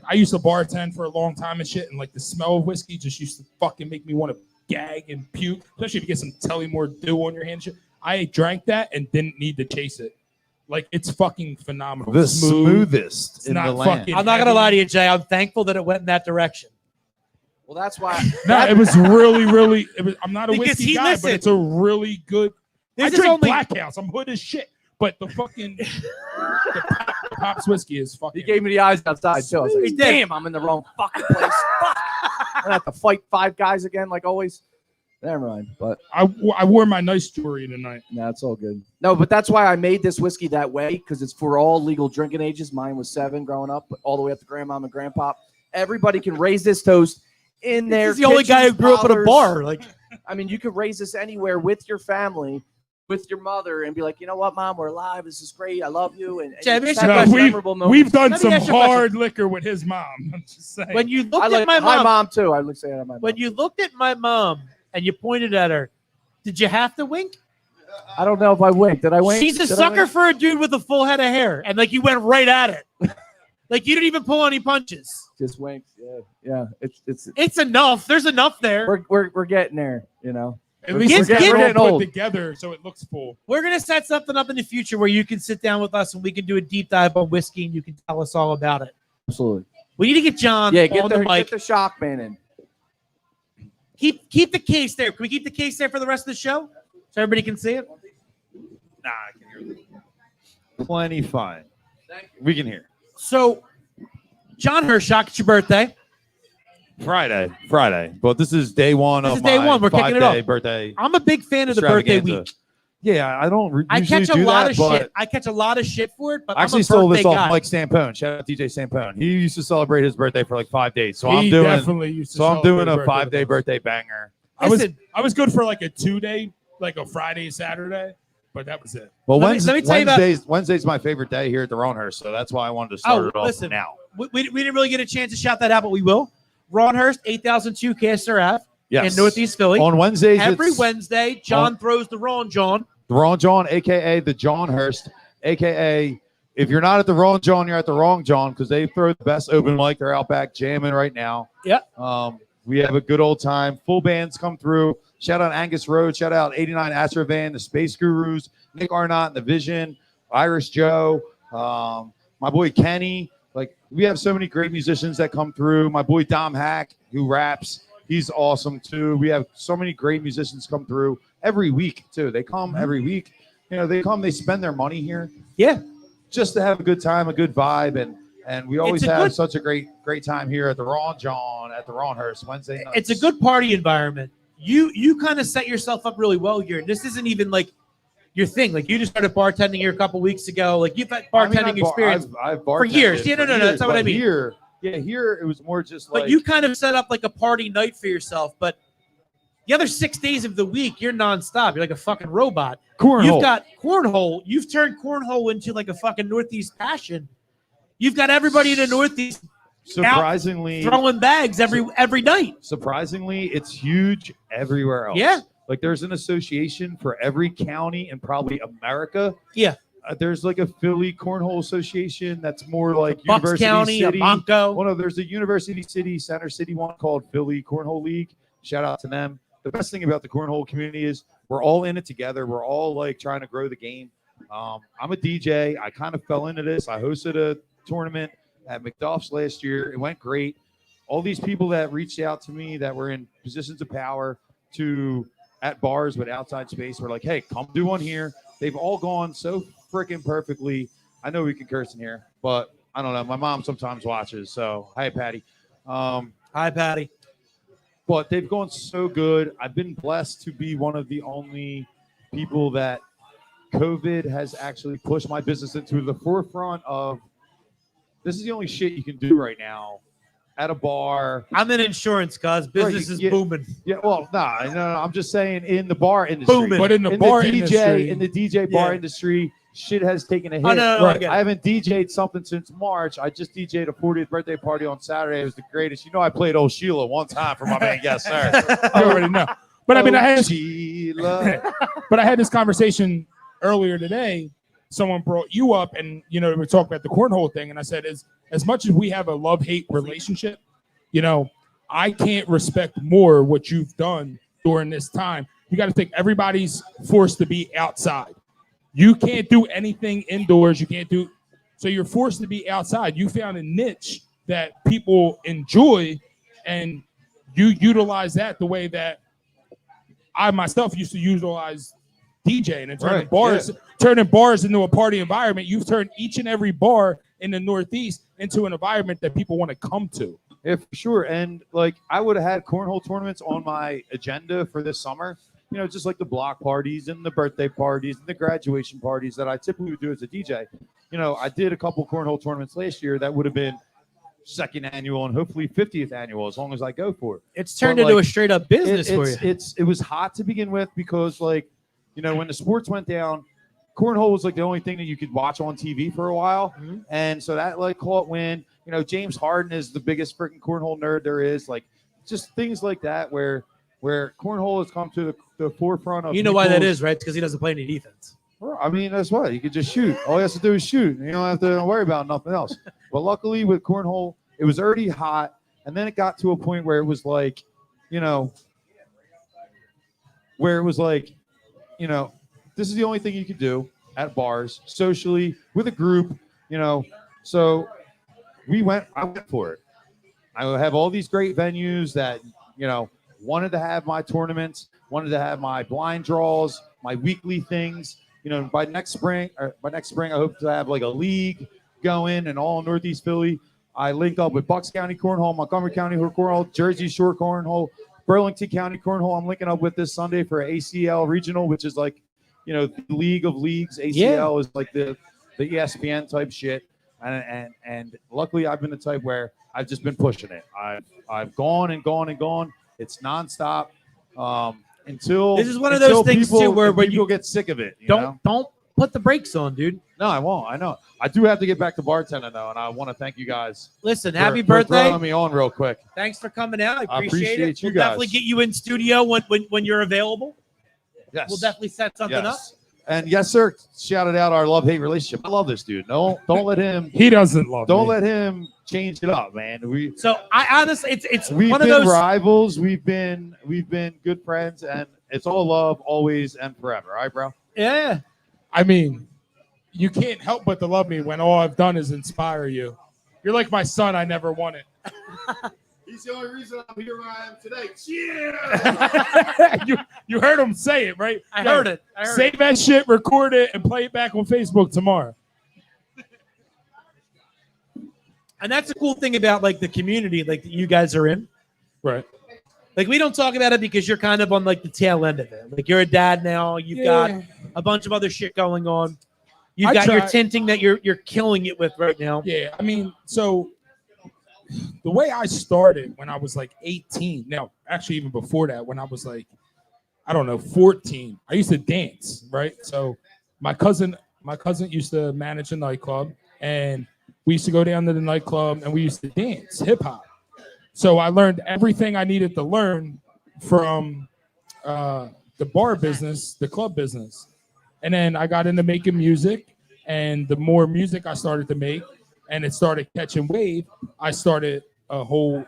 [SPEAKER 3] I used to bartend for a long time and shit, and like the smell of whiskey just used to fucking make me want to gag and puke, especially if you get some Tullamore dew on your hand and shit. I drank that and didn't need to chase it. Like, it's fucking phenomenal.
[SPEAKER 7] The
[SPEAKER 3] Smooth.
[SPEAKER 7] smoothest
[SPEAKER 3] It's
[SPEAKER 7] in
[SPEAKER 3] not
[SPEAKER 7] the land.
[SPEAKER 3] fucking
[SPEAKER 1] I'm not gonna lie to you, Jay. I'm thankful that it went in that direction.
[SPEAKER 5] Well, that's why.
[SPEAKER 3] No, it was really, really. I'm not a
[SPEAKER 1] Because
[SPEAKER 3] whiskey
[SPEAKER 1] he
[SPEAKER 3] guy,
[SPEAKER 1] listened.
[SPEAKER 3] but it's a really good.
[SPEAKER 1] This
[SPEAKER 3] I
[SPEAKER 1] is
[SPEAKER 3] drink
[SPEAKER 1] only-
[SPEAKER 3] Black House. I'm hood as shit. But the fucking the Pops whiskey is fucking.
[SPEAKER 5] He gave me the eyes outside too. I was
[SPEAKER 1] He
[SPEAKER 5] like,
[SPEAKER 1] did.
[SPEAKER 5] damn, I'm in the wrong fucking place. Fuck. I'm gonna have to fight 5 guys again, like always. Never mind. But
[SPEAKER 3] I wore my nice jewelry tonight.
[SPEAKER 5] no, it's all good. No, but that's why I made this whiskey that way, because it's for all legal drinking ages. Mine was 7 growing up, but all the way up to grandmom and grandpop. Everybody can raise this toast in their.
[SPEAKER 1] He's the only guy who grew up at a bar. Like,
[SPEAKER 5] I mean, you could raise this anywhere with your family, with your mother, and be like, you know what, Mom, we're alive. This is great. I love you. And
[SPEAKER 1] Jay,
[SPEAKER 5] it's
[SPEAKER 1] let me
[SPEAKER 5] that
[SPEAKER 1] ask you a
[SPEAKER 5] memorable moment.
[SPEAKER 3] We've done
[SPEAKER 1] Let me
[SPEAKER 3] some
[SPEAKER 1] ask you a
[SPEAKER 3] hard liquor with his mom. I'm just saying.
[SPEAKER 1] when you
[SPEAKER 5] I
[SPEAKER 1] looked
[SPEAKER 5] like
[SPEAKER 1] at my
[SPEAKER 5] my
[SPEAKER 1] mom,
[SPEAKER 5] mom too. I would say that at my mom.
[SPEAKER 1] when you looked at my mom and you pointed at her, did you have to wink?
[SPEAKER 5] I don't know if I winked. Did I wink?
[SPEAKER 1] She's a
[SPEAKER 5] Did I
[SPEAKER 1] sucker
[SPEAKER 5] wink?
[SPEAKER 1] for a dude with a full head of hair, and like you went right at it. Like you didn't even pull any punches.
[SPEAKER 5] Just winked. Yeah.
[SPEAKER 1] It's enough. There's enough there.
[SPEAKER 5] We're getting there. You know.
[SPEAKER 3] At least
[SPEAKER 1] Get-
[SPEAKER 3] it's
[SPEAKER 1] get-
[SPEAKER 3] all
[SPEAKER 5] getting
[SPEAKER 3] put
[SPEAKER 5] old.
[SPEAKER 3] together so it looks full.
[SPEAKER 1] We're gonna set something up in the future where you can sit down with us and we can do a deep dive on whiskey and you can tell us all about it.
[SPEAKER 5] Absolutely.
[SPEAKER 1] We need to get John
[SPEAKER 5] Yeah.
[SPEAKER 1] on the mic.
[SPEAKER 5] Get the shock man in.
[SPEAKER 1] Keep the case there. Can we keep the case there for the rest of the show so everybody can see it?
[SPEAKER 7] Nah, I can hear you. Plenty fine. We can hear.
[SPEAKER 1] So, John Hershock, it's your birthday.
[SPEAKER 7] Friday. But this is day one
[SPEAKER 1] This
[SPEAKER 7] of
[SPEAKER 1] is day
[SPEAKER 7] my
[SPEAKER 1] one. We're kicking it
[SPEAKER 7] 5-day
[SPEAKER 1] off.
[SPEAKER 7] birthday.
[SPEAKER 1] I'm a big fan of the birthday
[SPEAKER 7] extravaganza.
[SPEAKER 1] week.
[SPEAKER 7] Yeah, I don't
[SPEAKER 1] I
[SPEAKER 7] usually
[SPEAKER 1] catch a
[SPEAKER 7] do
[SPEAKER 1] lot
[SPEAKER 7] that,
[SPEAKER 1] of
[SPEAKER 7] but
[SPEAKER 1] shit. I catch a lot of shit for it, but
[SPEAKER 7] I
[SPEAKER 1] I'm
[SPEAKER 7] actually
[SPEAKER 1] a
[SPEAKER 7] stole
[SPEAKER 1] birthday
[SPEAKER 7] this off
[SPEAKER 1] guy.
[SPEAKER 7] Mike Stampone. Shout out DJ Stampone. He used to celebrate his birthday for like 5 days. So
[SPEAKER 3] He
[SPEAKER 7] I'm doing
[SPEAKER 3] definitely used to
[SPEAKER 7] so I'm doing
[SPEAKER 3] celebrate
[SPEAKER 7] a
[SPEAKER 3] birthday
[SPEAKER 7] 5-day
[SPEAKER 3] with us.
[SPEAKER 7] birthday banger.
[SPEAKER 1] Listen,
[SPEAKER 3] I was good for like a 2-day, like a Friday, Saturday, but that was it.
[SPEAKER 7] Well,
[SPEAKER 1] Let me tell you about-
[SPEAKER 7] Wednesday's my favorite day here at the Ronhurst, so that's why I wanted to start it off
[SPEAKER 1] listen.
[SPEAKER 7] now.
[SPEAKER 1] we didn't really get a chance to shout that out, but we will. Ronhurst, 8002 Castor Ave
[SPEAKER 7] Yes.
[SPEAKER 1] in Northeast Philly.
[SPEAKER 7] On Wednesdays,
[SPEAKER 1] Every
[SPEAKER 7] it's
[SPEAKER 1] Wednesday, John throws the Ron John.
[SPEAKER 7] the Ron John, aka the John Hurst, aka if you're not at the Ron John, you're at the wrong John, because they throw the best open mic. They're out back jamming right now.
[SPEAKER 1] Yep.
[SPEAKER 7] We have a good old time. Full bands come through. Shout out Angus Road. Shout out 89 Astrovan, the Space Gurus, Nick Arnott, and the Vision, Irish Joe, my boy Kenny. Like, we have so many great musicians that come through. My boy Dom Hack, who raps. He's awesome too. We have so many great musicians come through every week too. They come every week. You know, they come, they spend their money here.
[SPEAKER 1] Yeah.
[SPEAKER 7] Just to have a good time, a good vibe, and we always
[SPEAKER 1] It's a
[SPEAKER 7] have
[SPEAKER 1] good-
[SPEAKER 7] such a great time here at the Ron John at the Ronhurst Wednesday nights.
[SPEAKER 1] It's a good party environment. You kind of set yourself up really well here. This isn't even like your thing. Like, you just started bartending here a couple weeks ago. Like, you've had bartending experience.
[SPEAKER 7] I've
[SPEAKER 1] for years.
[SPEAKER 7] bartended
[SPEAKER 1] Yeah, no,
[SPEAKER 7] for
[SPEAKER 1] that's not what I
[SPEAKER 7] but
[SPEAKER 1] mean.
[SPEAKER 7] Here it was more just like
[SPEAKER 1] But you kind of set up like a party night for yourself. But the other 6 days of the week, you're nonstop. You're like a fucking robot.
[SPEAKER 7] cornhole.
[SPEAKER 1] You've got cornhole. You've turned cornhole into like a fucking Northeast passion. You've got everybody in the Northeast
[SPEAKER 7] surprisingly
[SPEAKER 1] throwing bags every night.
[SPEAKER 7] Surprisingly, it's huge everywhere else.
[SPEAKER 1] Yeah.
[SPEAKER 7] Like, there's an association for every county in probably America.
[SPEAKER 1] Yeah.
[SPEAKER 7] There's like a Philly Cornhole Association that's more like
[SPEAKER 1] Bucks
[SPEAKER 7] University
[SPEAKER 1] County, a
[SPEAKER 7] City.
[SPEAKER 1] Bonko.
[SPEAKER 7] Well, no, there's a University City, Center City one called Philly Cornhole League. Shout out to them. The best thing about the cornhole community is we're all in it together. We're all like trying to grow the game. I'm a DJ. I kind of fell into this. I hosted a tournament at McDuff's last year. It went great. All these people that reached out to me that were in positions of power at bars with outside space were like, hey, come do one here. They've all gone so freaking perfectly. I know we can curse in here, but I don't know. My mom sometimes watches. So, hi, Patty.
[SPEAKER 1] Hi, Patty.
[SPEAKER 7] But they've gone so good. I've been blessed to be one of the only people that COVID has actually pushed my business into the forefront of. This is the only shit you can do right now at a bar.
[SPEAKER 1] I'm in insurance, cuz business is booming.
[SPEAKER 7] Yeah, well, no, I'm just saying in the bar industry.
[SPEAKER 1] Booming.
[SPEAKER 3] But in the bar industry,
[SPEAKER 7] in the DJ bar
[SPEAKER 1] Yeah.
[SPEAKER 7] industry, shit has taken a hit.
[SPEAKER 1] Oh, no, I get it.
[SPEAKER 7] I haven't DJ'd something since March. I just DJ'd a 40th birthday party on Saturday. It was the greatest. You know, I played Old Sheila one time for my man. Yes, sir.
[SPEAKER 3] You already know. But I mean, I had
[SPEAKER 7] Sheila.
[SPEAKER 3] But I had this conversation earlier today. Someone brought you up, and we were talking about the cornhole thing, and I said, as much as we have a love-hate relationship, I can't respect more what you've done during this time. you got to think everybody's forced to be outside. You can't do anything indoors. You can't do, so you're forced to be outside. You found a niche that people enjoy, and you utilize that the way that I myself used to utilize DJing and turning bars into a party environment. You've turned each and every bar in the Northeast into an environment that people want to come to.
[SPEAKER 7] Yeah, for sure. And like I would have had cornhole tournaments on my agenda for this summer. You know, just like the block parties and the birthday parties and the graduation parties that I typically would do as a DJ. You know, I did a couple cornhole tournaments last year that would have been second annual and hopefully 50th annual as long as I go for it.
[SPEAKER 1] It's turned into a straight up business for you.
[SPEAKER 7] It was hot to begin with because, like, you know, when the sports went down, cornhole was like the only thing that you could watch on TV for a while.
[SPEAKER 1] Mm-hmm.
[SPEAKER 7] And so that like caught wind. You know, James Harden is the biggest freaking cornhole nerd there is. Like, just things like that where cornhole has come to the forefront of.
[SPEAKER 1] You know why that is, right? Because he doesn't play any defense.
[SPEAKER 7] I mean, that's what he could just shoot. All he has to do is shoot. You don't have to worry about nothing else. But luckily with cornhole, it was already hot, and then it got to a point where it was like, you know, this is the only thing you could do at bars, socially, with a group, you know. So I went for it. I have all these great venues that, you know, wanted to have my tournaments, wanted to have my blind draws, my weekly things. You know, by next spring, I hope to have like a league going in all Northeast Philly. I link up with Bucks County Cornhole, Montgomery County Cornhole, Jersey Shore Cornhole, Burlington County Cornhole. I'm linking up with this Sunday for ACL Regional, which is like, you know, the League of Leagues. ACL is like the ESPN type shit. And luckily I've been the type where I've just been pushing it. I've gone and gone and gone. It's nonstop. Until
[SPEAKER 1] this is one of those things
[SPEAKER 7] people,
[SPEAKER 1] too where
[SPEAKER 7] people get sick of it.
[SPEAKER 1] Don't put the brakes on, dude.
[SPEAKER 7] No, I won't. I know. I do have to get back to bartending though, and I want to thank you guys.
[SPEAKER 1] Listen,
[SPEAKER 7] for,
[SPEAKER 1] happy
[SPEAKER 7] for
[SPEAKER 1] birthday!
[SPEAKER 7] throwing me on real quick.
[SPEAKER 1] Thanks for coming out. I appreciate it.
[SPEAKER 7] You
[SPEAKER 1] We'll
[SPEAKER 7] guys.
[SPEAKER 1] definitely get you in studio when you're available.
[SPEAKER 7] Yes,
[SPEAKER 1] We'll definitely set something up.
[SPEAKER 7] And yes, sir. Shouted out our love-hate relationship. I love this dude. Don't let him.
[SPEAKER 3] He doesn't love.
[SPEAKER 7] Don't
[SPEAKER 3] me.
[SPEAKER 7] let him change it up, man.
[SPEAKER 1] So I honestly, it's
[SPEAKER 7] we've
[SPEAKER 1] one
[SPEAKER 7] been
[SPEAKER 1] of those
[SPEAKER 7] rivals. We've been good friends, and it's all love, always and forever. All right, bro.
[SPEAKER 1] Yeah.
[SPEAKER 3] I mean, you can't help but to love me when all I've done is inspire you. You're like my son. I never wanted.
[SPEAKER 4] He's the only reason I'm here where I am today. Yeah.
[SPEAKER 3] you heard him say it, right?
[SPEAKER 1] I heard it.
[SPEAKER 3] Save that shit, record it, and play it back on Facebook tomorrow.
[SPEAKER 1] And that's the cool thing about like the community, like that you guys are in.
[SPEAKER 3] Right.
[SPEAKER 1] Like we don't talk about it because you're kind of on like the tail end of it. Like you're a dad now. You've got a bunch of other shit going on. You've got your tinting that you're killing it with right now.
[SPEAKER 3] Yeah, I mean, so the way I started when I was like 18, now actually even before that, when I was like, I don't know, 14, I used to dance, right? So my cousin used to manage a nightclub, and we used to go down to the nightclub and we used to dance hip hop. So I learned everything I needed to learn from the bar business, the club business. And then I got into making music, and the more music I started to make and it started catching wave, I started a whole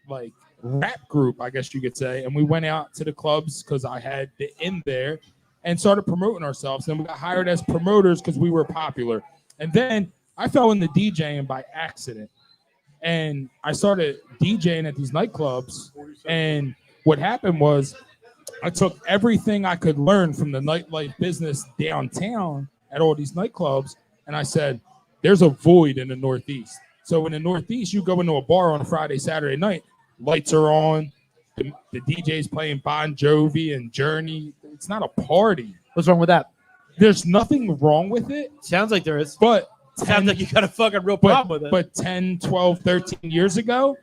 [SPEAKER 3] like rap group, I guess you could say. And we went out to the clubs because I had the in there and started promoting ourselves. And we got hired as promoters because we were popular. And then I fell into DJing by accident. And I started DJing at these nightclubs. And what happened was I took everything I could learn from the nightlife business downtown at all these nightclubs. And I said, there's a void in the Northeast. So in the Northeast, you go into a bar on a Friday, Saturday night, lights are on, the DJ's playing Bon Jovi and Journey. It's not a party.
[SPEAKER 1] What's wrong with that?
[SPEAKER 3] There's nothing wrong with it.
[SPEAKER 1] Sounds like there is.
[SPEAKER 3] But
[SPEAKER 1] sounds like you got a fucking real problem with it.
[SPEAKER 3] But 10, 12, 13 years ago,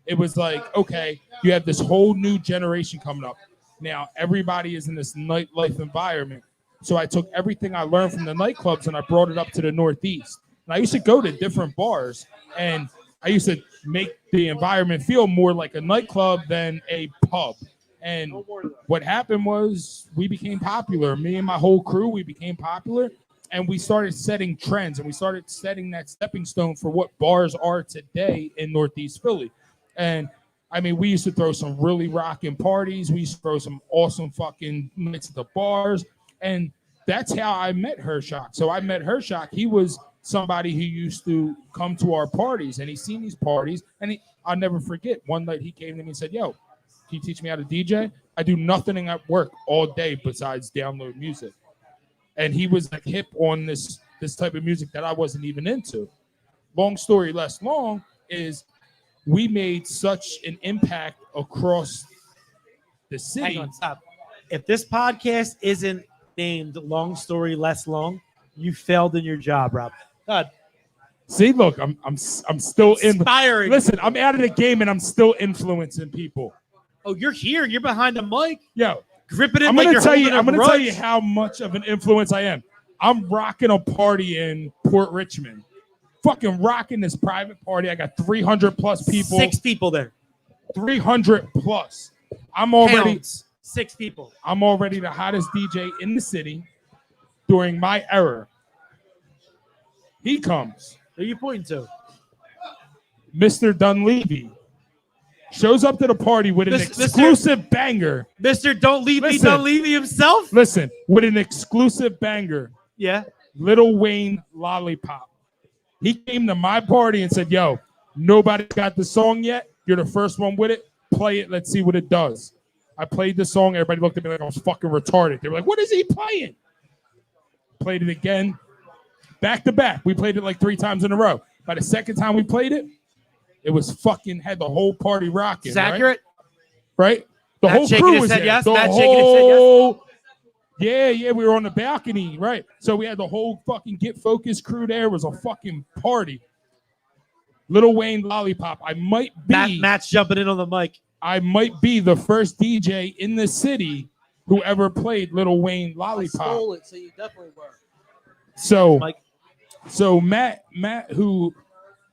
[SPEAKER 3] it was like, okay, you have this whole new generation coming up. Now, everybody is in this nightlife environment. So I took everything I learned from the nightclubs and I brought it up to the Northeast. And I used to go to different bars, and I used to make the environment feel more like a nightclub than a pub. And what happened was we became popular. Me and my whole crew, we became popular, and we started setting trends, and we started setting that stepping stone for what bars are today in Northeast Philly. And I mean, we used to throw some really rocking parties. We used to throw some awesome fucking nights at the bars. And that's how I met Hershock. So I met Hershock. He was somebody who used to come to our parties, and he's seen these parties. And I'll never forget, one night he came to me and said, yo, can you teach me how to DJ? I do nothing at work all day besides download music. And he was like hip on this type of music that I wasn't even into. Long story less long is we made such an impact across the city.
[SPEAKER 1] Hang on, stop. If this podcast isn't named Long Story Less Long, you failed in your job, Rob. God.
[SPEAKER 3] See, look, I'm still
[SPEAKER 1] inspiring.
[SPEAKER 3] Listen, I'm out of the game and I'm still influencing people.
[SPEAKER 1] Oh, you're here. You're behind the mic.
[SPEAKER 3] Yo,
[SPEAKER 1] gripping it.
[SPEAKER 3] I'm
[SPEAKER 1] like
[SPEAKER 3] gonna
[SPEAKER 1] you're
[SPEAKER 3] tell you.
[SPEAKER 1] holding a
[SPEAKER 3] I'm gonna
[SPEAKER 1] grudge.
[SPEAKER 3] tell you how much of an influence I am. I'm rocking a party in Port Richmond. Fucking rocking this private party. I got 300 plus people.
[SPEAKER 1] 6 people there.
[SPEAKER 3] 300 plus. I'm already
[SPEAKER 1] Counts. 6 people.
[SPEAKER 3] I'm already the hottest DJ in the city during my era. He comes.
[SPEAKER 1] Who are you pointing to?
[SPEAKER 3] Mr. Dunleavy shows up to the party with an exclusive banger.
[SPEAKER 1] Mr. Don't Leave Me,
[SPEAKER 3] Listen.
[SPEAKER 1] Don't Leave Me himself?
[SPEAKER 3] Listen, with an exclusive banger.
[SPEAKER 1] Yeah.
[SPEAKER 3] Lil Wayne Lollipop. He came to my party and said, yo, nobody got the song yet. You're the first one with it. Play it. Let's see what it does. I played the song. Everybody looked at me like I was fucking retarded. They were like, what is he playing? Played it again. Back to back. We played it like 3 times in a row. By the second time we played it, it was fucking had the whole party rocking.
[SPEAKER 1] It's accurate.
[SPEAKER 3] Right? The
[SPEAKER 1] Matt
[SPEAKER 3] whole
[SPEAKER 1] shaking
[SPEAKER 3] crew
[SPEAKER 1] his
[SPEAKER 3] was
[SPEAKER 1] head
[SPEAKER 3] there.
[SPEAKER 1] yes.
[SPEAKER 3] The
[SPEAKER 1] Matt shaking his head yes.
[SPEAKER 3] whole Yeah, we were on the balcony, right? So we had the whole fucking Get Focused crew there. It was a fucking party. Lil Wayne Lollipop. I might be
[SPEAKER 1] Matt's jumping in on the mic.
[SPEAKER 3] I might be the first DJ in the city who ever played Lil Wayne
[SPEAKER 8] I
[SPEAKER 3] Lollipop.
[SPEAKER 8] stole it, so you definitely were.
[SPEAKER 3] So Matt, who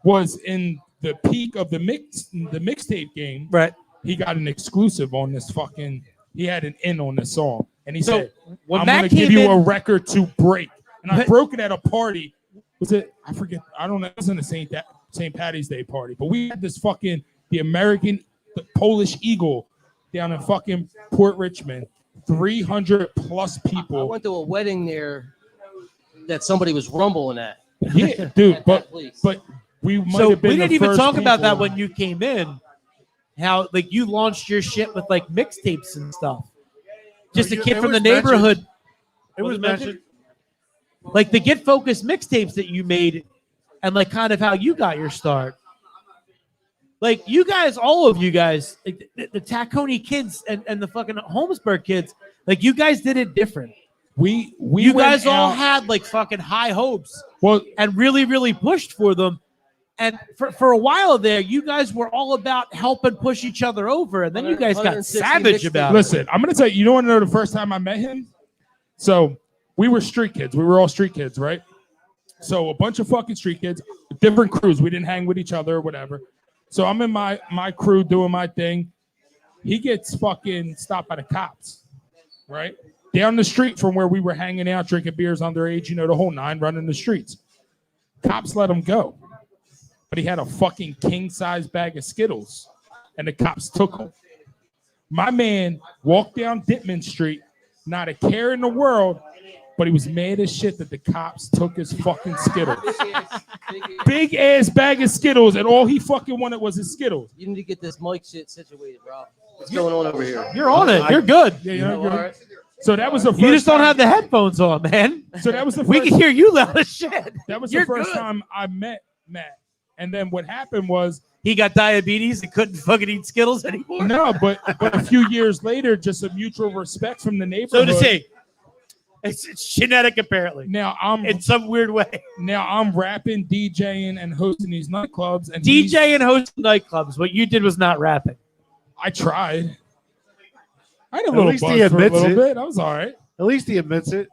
[SPEAKER 3] was in the peak of the mixtape game,
[SPEAKER 1] right?
[SPEAKER 3] He got an exclusive on this fucking. He had an in on this song, and he said,
[SPEAKER 1] when
[SPEAKER 3] "I'm
[SPEAKER 1] Matt
[SPEAKER 3] going to give
[SPEAKER 1] came
[SPEAKER 3] you a
[SPEAKER 1] in-
[SPEAKER 3] record to break." And I broke it at a party. Was it? I forget. I don't know. It was in the St. Patty's Day party, but we had this fucking the Polish Eagle down in fucking Port Richmond. 300 plus
[SPEAKER 8] I
[SPEAKER 3] people.
[SPEAKER 8] went to a wedding there that somebody was rumbling at.
[SPEAKER 3] Yeah, dude, but we might
[SPEAKER 1] So
[SPEAKER 3] have been
[SPEAKER 1] we didn't
[SPEAKER 3] the
[SPEAKER 1] even
[SPEAKER 3] first
[SPEAKER 1] talk about that
[SPEAKER 3] people.
[SPEAKER 1] when you came in. How like you launched your shit with like mixtapes and stuff. Just a kid from the neighborhood.
[SPEAKER 2] It was mentioned.
[SPEAKER 1] Like the Get Focused mixtapes that you made, and like kind of how you got your start. Like you guys, all of you guys, like, the Tacony kids and the fucking Holmesburg kids, like you guys did it different.
[SPEAKER 3] We
[SPEAKER 1] you
[SPEAKER 3] went
[SPEAKER 1] guys all
[SPEAKER 3] out-
[SPEAKER 1] had like fucking high hopes.
[SPEAKER 3] Well,
[SPEAKER 1] and really pushed for them. And for a while there, you guys were all about helping push each other over, and then you guys got
[SPEAKER 8] 160
[SPEAKER 1] savage about
[SPEAKER 3] Listen, I'm gonna tell you. You don't want to know the first time I met him. So we were street kids. We were all street kids, right? So a bunch of fucking street kids, different crews. We didn't hang with each other or whatever. So I'm in my crew doing my thing. He gets fucking stopped by the cops, right? Down the street from where we were hanging out, drinking beers underage, the whole 9, running the streets. Cops let him go. But he had a fucking king-size bag of Skittles, and the cops took him. My man walked down Dittman Street, not a care in the world, but he was mad as shit that the cops took his fucking Skittles. Big ass bag of Skittles, and all he fucking wanted was his Skittles.
[SPEAKER 8] You need to get this mic shit situated, bro. What's going on over here?
[SPEAKER 1] You're on it. You're good.
[SPEAKER 3] Yeah, you're
[SPEAKER 8] All
[SPEAKER 3] good.
[SPEAKER 8] right.
[SPEAKER 3] So that was the first
[SPEAKER 1] You just don't
[SPEAKER 3] time-
[SPEAKER 1] have the headphones on, man.
[SPEAKER 3] So that was the
[SPEAKER 1] We
[SPEAKER 3] first-
[SPEAKER 1] can hear you loud as shit.
[SPEAKER 3] That was
[SPEAKER 1] You're
[SPEAKER 3] the first
[SPEAKER 1] good.
[SPEAKER 3] time I met Matt. And then what happened was
[SPEAKER 1] He got diabetes and couldn't fucking eat Skittles anymore.
[SPEAKER 3] no, but a few years later, just a mutual respect from the
[SPEAKER 1] So
[SPEAKER 3] neighborhood.
[SPEAKER 1] to say, it's genetic apparently.
[SPEAKER 3] Now I'm
[SPEAKER 1] in some weird way.
[SPEAKER 3] Now I'm rapping, DJing, and hosting these nightclubs. And
[SPEAKER 1] DJ and hosting nightclubs. What you did was not rapping.
[SPEAKER 3] I tried. I had a
[SPEAKER 2] At
[SPEAKER 3] little
[SPEAKER 2] least
[SPEAKER 3] buzz
[SPEAKER 2] he
[SPEAKER 3] for a
[SPEAKER 2] admits
[SPEAKER 3] little
[SPEAKER 2] it.
[SPEAKER 3] bit. I was all right.
[SPEAKER 2] At least he admits it.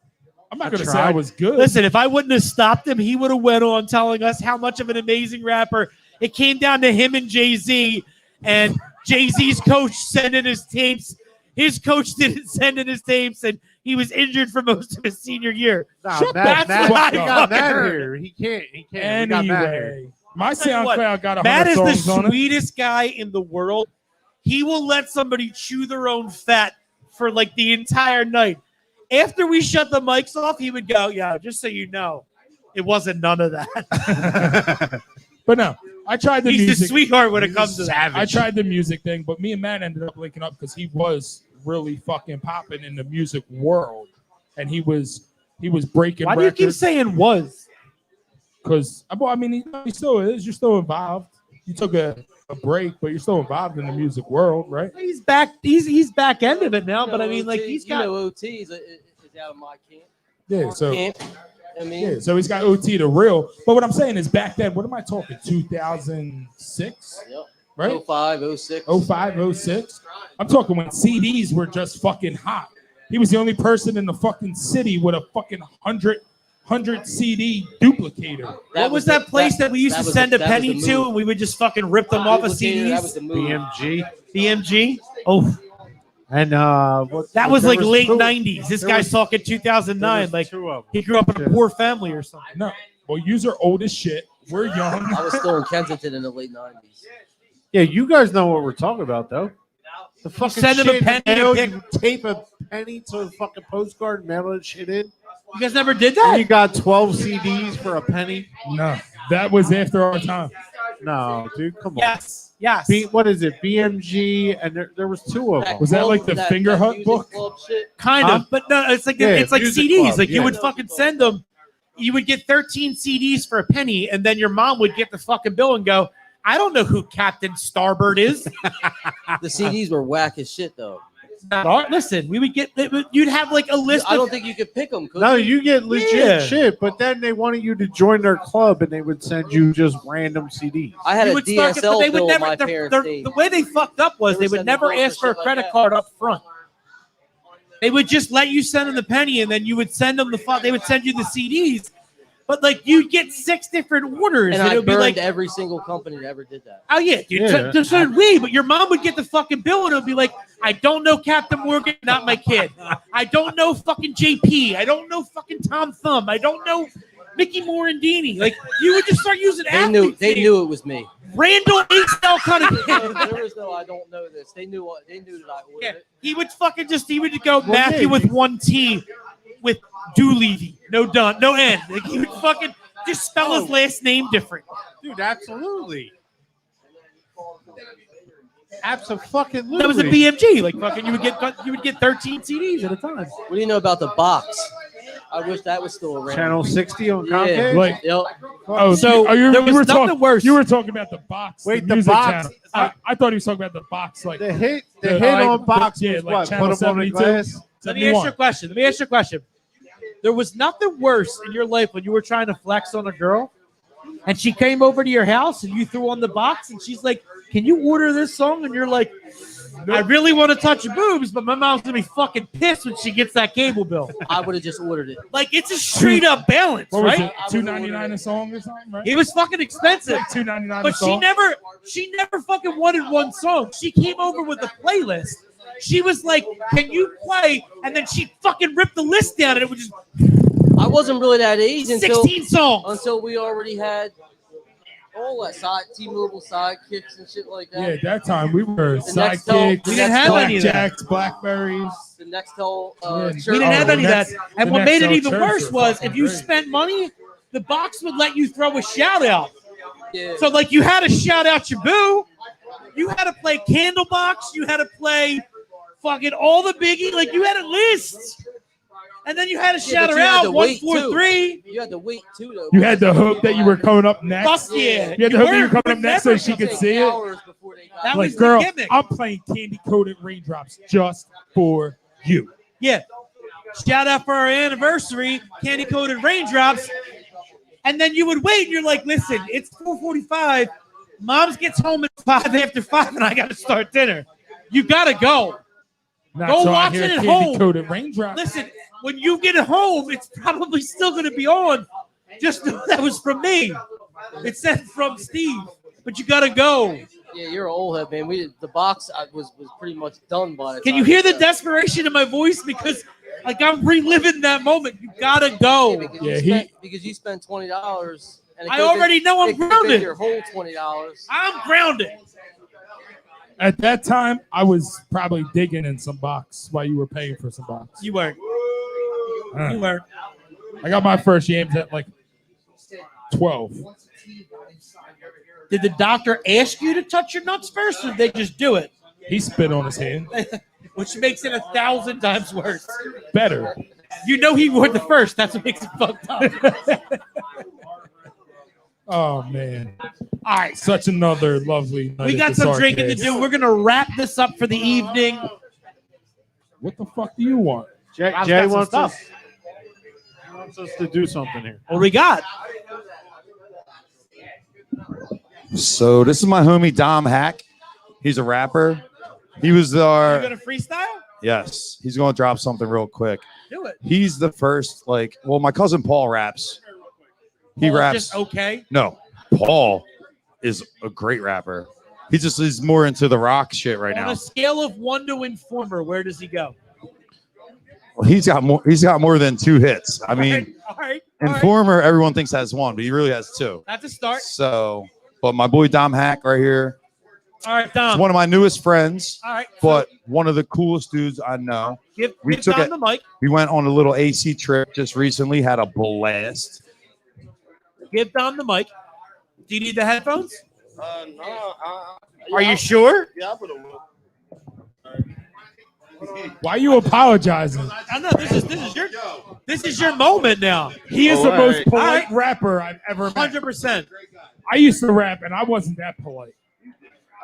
[SPEAKER 3] I'm not going to say I was good.
[SPEAKER 1] Listen, if I wouldn't have stopped him, he would have went on telling us how much of an amazing rapper. It came down to him and Jay-Z, and Jay-Z's coach sent in his tapes. His coach didn't send in his tapes, and he was injured for most of his senior year.
[SPEAKER 2] Nah,
[SPEAKER 3] Shut
[SPEAKER 2] Matt,
[SPEAKER 3] the
[SPEAKER 2] Matt,
[SPEAKER 3] fuck
[SPEAKER 2] we
[SPEAKER 3] up.
[SPEAKER 2] got Matt
[SPEAKER 1] Fucker.
[SPEAKER 2] here. He can't. We got Matt here.
[SPEAKER 3] Anyway, my
[SPEAKER 1] Tell you what,
[SPEAKER 3] SoundCloud got 100
[SPEAKER 1] Matt is
[SPEAKER 3] songs
[SPEAKER 1] the
[SPEAKER 3] on it.
[SPEAKER 1] sweetest guy in the world. he will let somebody chew their own fat for like the entire night. After we shut the mics off, he would go, "Yeah, just so you know, it wasn't none of that."
[SPEAKER 3] But no, I tried the
[SPEAKER 1] He's
[SPEAKER 3] music.
[SPEAKER 1] the sweetheart when it comes to that.
[SPEAKER 3] I tried the music thing, but me and Matt ended up linking up because he was really fucking popping in the music world, and he was breaking.
[SPEAKER 1] Why do you keep saying was?
[SPEAKER 3] Because I mean, he still is. You're still involved. You took a break, but you're still involved in the music world, right?
[SPEAKER 1] He's back. He's back end of it now.
[SPEAKER 8] You
[SPEAKER 1] But
[SPEAKER 8] know,
[SPEAKER 1] I mean, like
[SPEAKER 8] OT,
[SPEAKER 1] he's got.
[SPEAKER 8] you know, OT is out of my camp.
[SPEAKER 3] Yeah. So
[SPEAKER 8] Camp. I mean,
[SPEAKER 3] yeah. So he's got OT to real. But what I'm saying is back then. What am I talking? 2006,
[SPEAKER 8] yep.
[SPEAKER 3] right?
[SPEAKER 8] 05, 06.
[SPEAKER 3] 05, 06. I'm talking when CDs were just fucking hot. He was the only person in the fucking city with a fucking 100 CD duplicator.
[SPEAKER 1] What was that place that we used to send a penny to,
[SPEAKER 8] move.
[SPEAKER 1] and we would just fucking rip them off of
[SPEAKER 8] Duplicator, that was
[SPEAKER 1] CDs?
[SPEAKER 8] the move.
[SPEAKER 2] BMG.
[SPEAKER 1] BMG. Oh,
[SPEAKER 2] And what?
[SPEAKER 1] that was
[SPEAKER 2] there
[SPEAKER 1] like late
[SPEAKER 2] two-
[SPEAKER 1] '90s. This
[SPEAKER 2] there
[SPEAKER 1] guy's
[SPEAKER 2] was-
[SPEAKER 1] talking
[SPEAKER 2] there
[SPEAKER 1] 2009.
[SPEAKER 2] was
[SPEAKER 1] Like
[SPEAKER 2] two of them.
[SPEAKER 1] he grew up in a poor family or something.
[SPEAKER 3] No. Well, yous are old as shit. We're young.
[SPEAKER 8] I was still in Kensington in the late 90s.
[SPEAKER 2] Yeah, you guys know what we're talking about, though. The fucking
[SPEAKER 1] Send him a
[SPEAKER 2] shit in
[SPEAKER 1] penny
[SPEAKER 2] the
[SPEAKER 1] to
[SPEAKER 2] mail,
[SPEAKER 1] pick-
[SPEAKER 2] you tape a penny to a fucking postcard and mail that shit in.
[SPEAKER 1] You guys never did
[SPEAKER 2] And you
[SPEAKER 1] that?
[SPEAKER 2] got 12 CDs for a penny?
[SPEAKER 3] No, that was after our time.
[SPEAKER 2] No, dude, come on.
[SPEAKER 1] Yes. Yes.
[SPEAKER 2] What is it? BMG, and there was two of them.
[SPEAKER 3] Was that like the Finger Hut
[SPEAKER 8] music
[SPEAKER 3] book?
[SPEAKER 8] club shit?
[SPEAKER 1] Kind
[SPEAKER 2] Huh?
[SPEAKER 1] of, but no, it's like
[SPEAKER 2] Yeah,
[SPEAKER 1] it's like
[SPEAKER 2] music
[SPEAKER 1] CDs.
[SPEAKER 2] club,
[SPEAKER 1] Like you
[SPEAKER 2] yeah.
[SPEAKER 1] would fucking send them. You would get 13 CDs for a penny, and then your mom would get the fucking bill and go, "I don't know who Captain Starbird is."
[SPEAKER 8] The CDs were whack as shit, though.
[SPEAKER 1] Listen, we would get. You'd have like a list.
[SPEAKER 8] I
[SPEAKER 1] of
[SPEAKER 8] don't think you could pick them.
[SPEAKER 2] No, you get legit
[SPEAKER 1] Yeah.
[SPEAKER 2] shit, but then they wanted you to join their club, and they would send you just random CDs.
[SPEAKER 8] I had
[SPEAKER 1] You
[SPEAKER 8] a
[SPEAKER 1] would start- but
[SPEAKER 8] DSL
[SPEAKER 1] they would
[SPEAKER 8] bill on
[SPEAKER 1] never.
[SPEAKER 8] my
[SPEAKER 1] they're-
[SPEAKER 8] parents' name.
[SPEAKER 1] the way they fucked up was
[SPEAKER 8] They
[SPEAKER 1] they
[SPEAKER 8] were
[SPEAKER 1] would never
[SPEAKER 8] sending bills
[SPEAKER 1] ask
[SPEAKER 8] for
[SPEAKER 1] for a
[SPEAKER 8] shit like
[SPEAKER 1] credit
[SPEAKER 8] that.
[SPEAKER 1] card up front. They would just let you send them the penny, and then you would send them They would send you the CDs, but like you'd get 6 different orders,
[SPEAKER 8] And
[SPEAKER 1] and
[SPEAKER 8] I
[SPEAKER 1] it would be
[SPEAKER 8] burned
[SPEAKER 1] like,
[SPEAKER 8] every single company that ever did that.
[SPEAKER 1] "Oh yeah, dude,
[SPEAKER 2] Yeah.
[SPEAKER 1] so did we." But your mom would get the fucking bill, and it would be like, "I don't know Captain Morgan, not my kid. I don't know fucking JP. I don't know fucking Tom Thumb. I don't know Mickey Morandini." Like you would just start using.
[SPEAKER 8] They knew.
[SPEAKER 1] athletes'
[SPEAKER 8] They
[SPEAKER 1] names.
[SPEAKER 8] knew it was me.
[SPEAKER 1] Randall H.L. Cunningham.
[SPEAKER 8] There was no. I don't know this. They knew what. They knew that I ordered
[SPEAKER 1] Yeah,
[SPEAKER 8] it.
[SPEAKER 1] he would fucking he would go
[SPEAKER 2] Well,
[SPEAKER 1] Matthew
[SPEAKER 2] yeah,
[SPEAKER 1] with one T, with Doolevy, no done, no N. Like he would fucking just spell his last name different.
[SPEAKER 2] Dude, absolutely. Absolutely.
[SPEAKER 1] That was a BMG. Like fucking, you would get 13 CDs at a time.
[SPEAKER 8] What do you know about the box? I wish that was still around.
[SPEAKER 2] Channel 60 on
[SPEAKER 8] Yeah.
[SPEAKER 2] Comcast?
[SPEAKER 3] Like,
[SPEAKER 8] Yep.
[SPEAKER 3] oh,
[SPEAKER 1] So,
[SPEAKER 3] you
[SPEAKER 1] there was
[SPEAKER 3] were
[SPEAKER 1] nothing
[SPEAKER 3] talking
[SPEAKER 1] worse.
[SPEAKER 3] You were talking about the box.
[SPEAKER 2] Wait, the
[SPEAKER 3] music
[SPEAKER 2] box-
[SPEAKER 3] channel. I thought he was talking about the box, like
[SPEAKER 2] The hit
[SPEAKER 3] The-
[SPEAKER 2] on box
[SPEAKER 3] yeah,
[SPEAKER 2] was
[SPEAKER 3] like
[SPEAKER 2] what?
[SPEAKER 3] Channel
[SPEAKER 2] Put them on the
[SPEAKER 3] 72?
[SPEAKER 2] glass?
[SPEAKER 1] Let me ask you a
[SPEAKER 3] 71.
[SPEAKER 1] question. Let me ask you a question. There was nothing worse in your life when you were trying to flex on a girl, and she came over to your house and you threw on the box, and she's like, "Can you order this song?" And you're like, "I really want to touch your boobs, but my mom's gonna be fucking pissed when she gets that cable bill."
[SPEAKER 8] I would have just ordered it.
[SPEAKER 1] Like it's a straight up balance,
[SPEAKER 3] What was
[SPEAKER 1] right?
[SPEAKER 3] it? $2.99 a song or something, right?
[SPEAKER 1] It was fucking expensive.
[SPEAKER 3] Like $2.99 a
[SPEAKER 1] But
[SPEAKER 3] song.
[SPEAKER 1] she never fucking wanted one song. She came over with a playlist. She was like, "Can you play?" And then she fucking ripped the list down, and it was just
[SPEAKER 8] I wasn't really that age until
[SPEAKER 1] 16 songs.
[SPEAKER 8] we already had all that T-Mobile sidekicks and shit like
[SPEAKER 3] Yeah,
[SPEAKER 8] that.
[SPEAKER 3] at that time we were
[SPEAKER 8] The next tell-
[SPEAKER 3] sidekicks,
[SPEAKER 8] we didn't have
[SPEAKER 1] any of that.
[SPEAKER 3] blackjacks, blackberries.
[SPEAKER 8] The Nextel
[SPEAKER 3] Yeah,
[SPEAKER 8] church.
[SPEAKER 1] We didn't have
[SPEAKER 3] the
[SPEAKER 1] any of that.
[SPEAKER 3] next-
[SPEAKER 1] And
[SPEAKER 3] the
[SPEAKER 1] what made it
[SPEAKER 3] next
[SPEAKER 1] even
[SPEAKER 3] church
[SPEAKER 1] worse
[SPEAKER 3] was
[SPEAKER 1] was
[SPEAKER 3] fucking
[SPEAKER 1] if you
[SPEAKER 3] great.
[SPEAKER 1] spent money, the box would let you throw a shout out.
[SPEAKER 8] Yeah.
[SPEAKER 1] So like you had to shout out your boo, you had to play Candlebox, you had to play fucking all the biggie, like you had a list. And then you had to shout
[SPEAKER 8] but
[SPEAKER 1] her
[SPEAKER 8] you had
[SPEAKER 1] out
[SPEAKER 8] to
[SPEAKER 1] 1,
[SPEAKER 8] wait,
[SPEAKER 1] 4,
[SPEAKER 8] too.
[SPEAKER 1] 3.
[SPEAKER 8] You had to wait too, though.
[SPEAKER 3] You had to hope that you were coming up next.
[SPEAKER 1] Fuck yeah.
[SPEAKER 3] You had to hope that you were
[SPEAKER 1] were
[SPEAKER 3] coming up next so she could see it.
[SPEAKER 8] Hours before they got
[SPEAKER 1] That
[SPEAKER 3] Like,
[SPEAKER 1] was the
[SPEAKER 3] girl,
[SPEAKER 1] gimmick.
[SPEAKER 3] I'm playing Candy Coated Raindrops just for you.
[SPEAKER 1] Yeah. Shout out for our anniversary, Candy Coated Raindrops. And then you would wait and you're like, "Listen, it's 4:45. Mom's gets home at 5 after 5 and I got to start dinner. You got to go."
[SPEAKER 3] Not
[SPEAKER 1] Go
[SPEAKER 3] so I
[SPEAKER 1] watch
[SPEAKER 3] hear
[SPEAKER 1] it at
[SPEAKER 3] Candy
[SPEAKER 1] home.
[SPEAKER 3] Coated Raindrops.
[SPEAKER 1] Listen, when you get home, it's probably still going to be on. Just know that was from me. It said from Steve, but you got to go.
[SPEAKER 8] Yeah, you're an old head, man. The box was pretty much done by the
[SPEAKER 1] Can
[SPEAKER 8] time
[SPEAKER 1] you hear
[SPEAKER 8] it
[SPEAKER 1] the
[SPEAKER 8] was
[SPEAKER 1] desperation in my voice? Because like I'm reliving that moment. You got to go.
[SPEAKER 8] done. Because you spent $20 and
[SPEAKER 1] I already know I'm
[SPEAKER 8] it could've been
[SPEAKER 1] grounded.
[SPEAKER 8] Your whole $20.
[SPEAKER 1] I'm grounded.
[SPEAKER 3] At that time, I was probably digging in some box while you were paying for some box.
[SPEAKER 1] You weren't. You weren't.
[SPEAKER 3] I got my first yams at like 12.
[SPEAKER 1] Did the doctor ask you to touch your nuts first, or did they just do it?
[SPEAKER 3] He spit on his hand.
[SPEAKER 1] Which makes it 1,000 times worse.
[SPEAKER 3] Better.
[SPEAKER 1] You know he would the first. That's what makes it fucked up.
[SPEAKER 3] Oh, man.
[SPEAKER 1] All right.
[SPEAKER 3] Such another lovely night.
[SPEAKER 1] We
[SPEAKER 3] at
[SPEAKER 1] got
[SPEAKER 3] the
[SPEAKER 1] some drinking to
[SPEAKER 3] Sarcast.
[SPEAKER 1] do. We're going to wrap this up for the evening.
[SPEAKER 3] What the fuck do you want?
[SPEAKER 2] Jay
[SPEAKER 1] I've got some
[SPEAKER 2] wants
[SPEAKER 1] stuff.
[SPEAKER 2] us. He wants us to do something here.
[SPEAKER 1] What do we got?
[SPEAKER 7] So this is my homie Dom Hack. He's a rapper. He was
[SPEAKER 1] You
[SPEAKER 7] our
[SPEAKER 1] going to freestyle?
[SPEAKER 7] yes. He's going to drop something real quick.
[SPEAKER 1] Do it.
[SPEAKER 7] He's the first my cousin Paul raps. He
[SPEAKER 1] Paul's
[SPEAKER 7] raps.
[SPEAKER 1] Just okay.
[SPEAKER 7] No, Paul is a great rapper. He just is more into the rock shit right
[SPEAKER 1] On
[SPEAKER 7] now.
[SPEAKER 1] a scale of 1 to Informer, where does he go?
[SPEAKER 7] Well, he's got more. He's got more than 2 hits. I mean,
[SPEAKER 1] All right.
[SPEAKER 7] Informer, everyone thinks has 1, but he really has 2.
[SPEAKER 1] That's a start.
[SPEAKER 7] So, but my boy Dom Hack right here,
[SPEAKER 1] All right,
[SPEAKER 7] is
[SPEAKER 1] Dom.
[SPEAKER 7] one of my newest friends,
[SPEAKER 1] All right.
[SPEAKER 7] but one of the coolest dudes I know.
[SPEAKER 1] Give
[SPEAKER 7] we took
[SPEAKER 1] Dom
[SPEAKER 7] it-
[SPEAKER 1] the mic.
[SPEAKER 7] We went on a little AC trip just recently, had a blast.
[SPEAKER 1] Give Dom the mic. Do you need the headphones?
[SPEAKER 4] No.
[SPEAKER 1] Are you sure?
[SPEAKER 4] Yeah, I put them on.
[SPEAKER 3] Why are you apologizing?
[SPEAKER 1] I know this is your moment now.
[SPEAKER 3] He is the
[SPEAKER 4] All
[SPEAKER 3] most
[SPEAKER 4] right.
[SPEAKER 3] polite
[SPEAKER 1] All right.
[SPEAKER 3] rapper I've ever met.
[SPEAKER 1] 100%.
[SPEAKER 3] I used to rap and I wasn't that polite.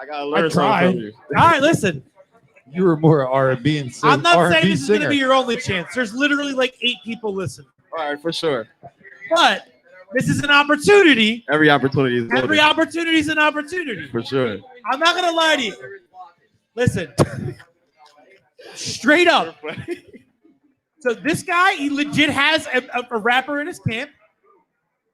[SPEAKER 4] I gotta learn
[SPEAKER 3] I tried.
[SPEAKER 4] something from you.
[SPEAKER 1] All right, listen.
[SPEAKER 7] You were more R&B and
[SPEAKER 1] I'm not saying this is going to be your only chance. There's literally like 8 people listening.
[SPEAKER 4] All right, for sure.
[SPEAKER 1] But this is an opportunity.
[SPEAKER 4] Every opportunity is
[SPEAKER 1] Every
[SPEAKER 4] golden,
[SPEAKER 1] opportunity is an opportunity.
[SPEAKER 4] for sure.
[SPEAKER 1] I'm not going to lie to you. Listen. Straight up. So this guy, he legit has a rapper in his camp.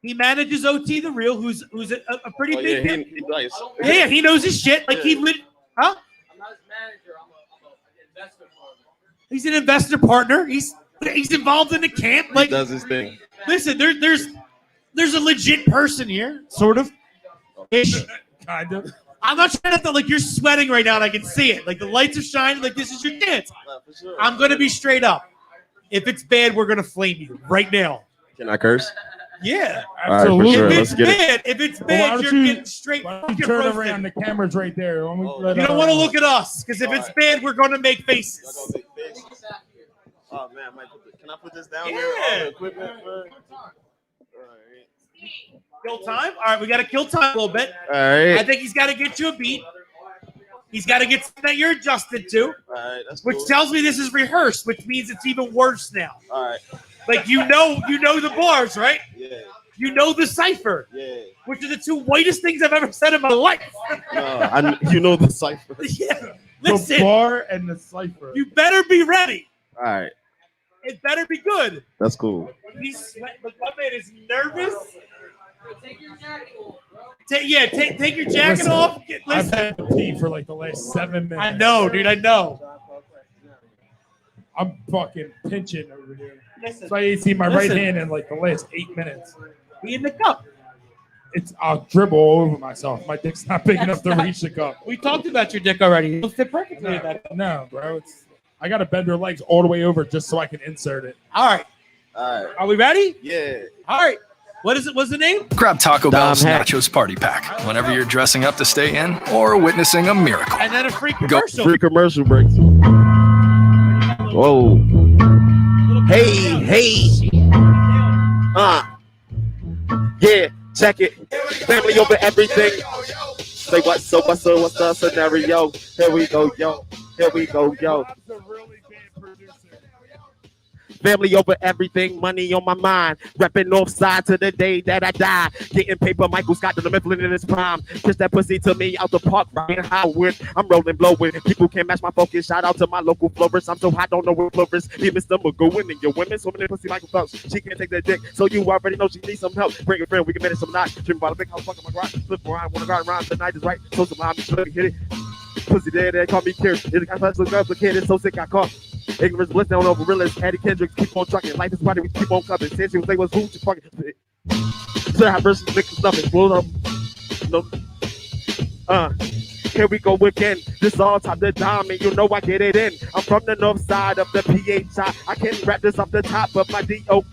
[SPEAKER 1] He manages OT the Real, who's a pretty
[SPEAKER 4] Oh,
[SPEAKER 1] big
[SPEAKER 4] yeah,
[SPEAKER 1] camp.
[SPEAKER 4] he nice.
[SPEAKER 1] Yeah, he knows his shit. Like he lit, huh?
[SPEAKER 5] I'm not his manager. I'm an investment partner.
[SPEAKER 1] He's an investor partner. He's involved in the camp. Like,
[SPEAKER 4] He does his thing.
[SPEAKER 1] listen, there's a legit person here, sort of. Ish.
[SPEAKER 3] Kind of.
[SPEAKER 1] I'm not trying to like you're sweating right now, and I can see it. Like the lights are shining. Like this is your dance.
[SPEAKER 4] For sure.
[SPEAKER 1] I'm gonna be straight up. If it's bad, we're gonna flame you right now.
[SPEAKER 4] Can I curse?
[SPEAKER 1] Yeah.
[SPEAKER 4] All right, for
[SPEAKER 3] Absolutely.
[SPEAKER 4] sure.
[SPEAKER 1] If
[SPEAKER 4] Let's
[SPEAKER 1] it's
[SPEAKER 4] get it.
[SPEAKER 1] bad, if it's
[SPEAKER 3] Well,
[SPEAKER 1] bad,
[SPEAKER 3] why
[SPEAKER 1] you're
[SPEAKER 3] don't you-
[SPEAKER 1] getting straight
[SPEAKER 3] Why don't
[SPEAKER 1] fucking
[SPEAKER 3] you turn
[SPEAKER 1] roasted.
[SPEAKER 3] around? The camera's right there. Let me let,
[SPEAKER 1] You don't want to look at us because if it's bad, we're gonna make faces.
[SPEAKER 4] Oh man, can I put this down
[SPEAKER 1] Yeah.
[SPEAKER 4] here? All the equipment.
[SPEAKER 1] Kill time. All right, we got to kill time a little bit.
[SPEAKER 4] All
[SPEAKER 1] I
[SPEAKER 4] right.
[SPEAKER 1] think he's got to get you a beat. He's got to get something that you're adjusted to,
[SPEAKER 4] All right. That's
[SPEAKER 1] which
[SPEAKER 4] cool.
[SPEAKER 1] tells me this is rehearsed, which means it's even worse now.
[SPEAKER 4] All right.
[SPEAKER 1] Like you know the bars, right?
[SPEAKER 4] Yeah.
[SPEAKER 1] You know the cipher,
[SPEAKER 4] Yeah.
[SPEAKER 1] which are the 2 whitest things I've ever said in my life.
[SPEAKER 4] No, you know the cipher.
[SPEAKER 1] Yeah.
[SPEAKER 3] the
[SPEAKER 1] Listen,
[SPEAKER 3] bar and the cipher.
[SPEAKER 1] you better be ready.
[SPEAKER 4] All right.
[SPEAKER 1] It better be good.
[SPEAKER 4] That's cool.
[SPEAKER 1] He's sweating. Look, my man is nervous.
[SPEAKER 5] Take your jacket off, bro.
[SPEAKER 1] Take your jacket
[SPEAKER 3] Listen,
[SPEAKER 1] off.
[SPEAKER 3] I've
[SPEAKER 1] Listen,
[SPEAKER 3] had to pee for like the last 7 minutes.
[SPEAKER 1] I know, dude. I know.
[SPEAKER 3] I'm fucking pinching over here.
[SPEAKER 1] Listen,
[SPEAKER 3] So I ain't seen my right
[SPEAKER 1] Listen.
[SPEAKER 3] hand in like the last 8 minutes.
[SPEAKER 1] be in the cup.
[SPEAKER 3] I'll dribble all over myself. My dick's not big enough to reach the cup.
[SPEAKER 1] We talked about your dick already. It'll fit perfectly in that.
[SPEAKER 3] No, bro. I gotta bend her legs all the way over just so I can insert it.
[SPEAKER 1] All right.
[SPEAKER 4] All right.
[SPEAKER 1] Are we ready?
[SPEAKER 4] Yeah.
[SPEAKER 1] All right. What is it? What's the name?
[SPEAKER 9] Grab Taco Bell's
[SPEAKER 4] Hack.
[SPEAKER 9] Nachos Party Pack whenever you're dressing up to stay in or witnessing a miracle.
[SPEAKER 1] And then a free commercial.
[SPEAKER 4] Free commercial breaks. Whoa. Hey. Yeah, check it. Family over everything. Say what's the scenario? Here we go, yo. Family over everything, money on my mind. Repping north side to the day that I die. Getting paper, Michael Scott to the Mifflin in his prime. Kiss that pussy to me out the park, right in Howard. I'm rolling, blowing. People can't match my focus. Shout out to my local florist. I'm so hot, don't know where florist. He Mr. Magooin and your women swimming in pussy Michael Phelps. She can't take that dick, so you already know she needs some help. Bring a friend, we can manage some night. Dream about a big house, fucking my garage. Flip around, wanna ride around tonight is right. So some mommy, hit it. Pussy dead, they call me Kieran. It's a complex, complicated, so sick I caught. Ignorance bliss down over realist. Eddie Kendricks keep on trucking. Life is why we keep on coming. Since you say what's who to fucking sir, have versus mix of stuff and blow up. No. Here we go again. This all top the diamond, you know I get it in. I'm from the north side of the PHI. I can't rap this off the top of my DOME.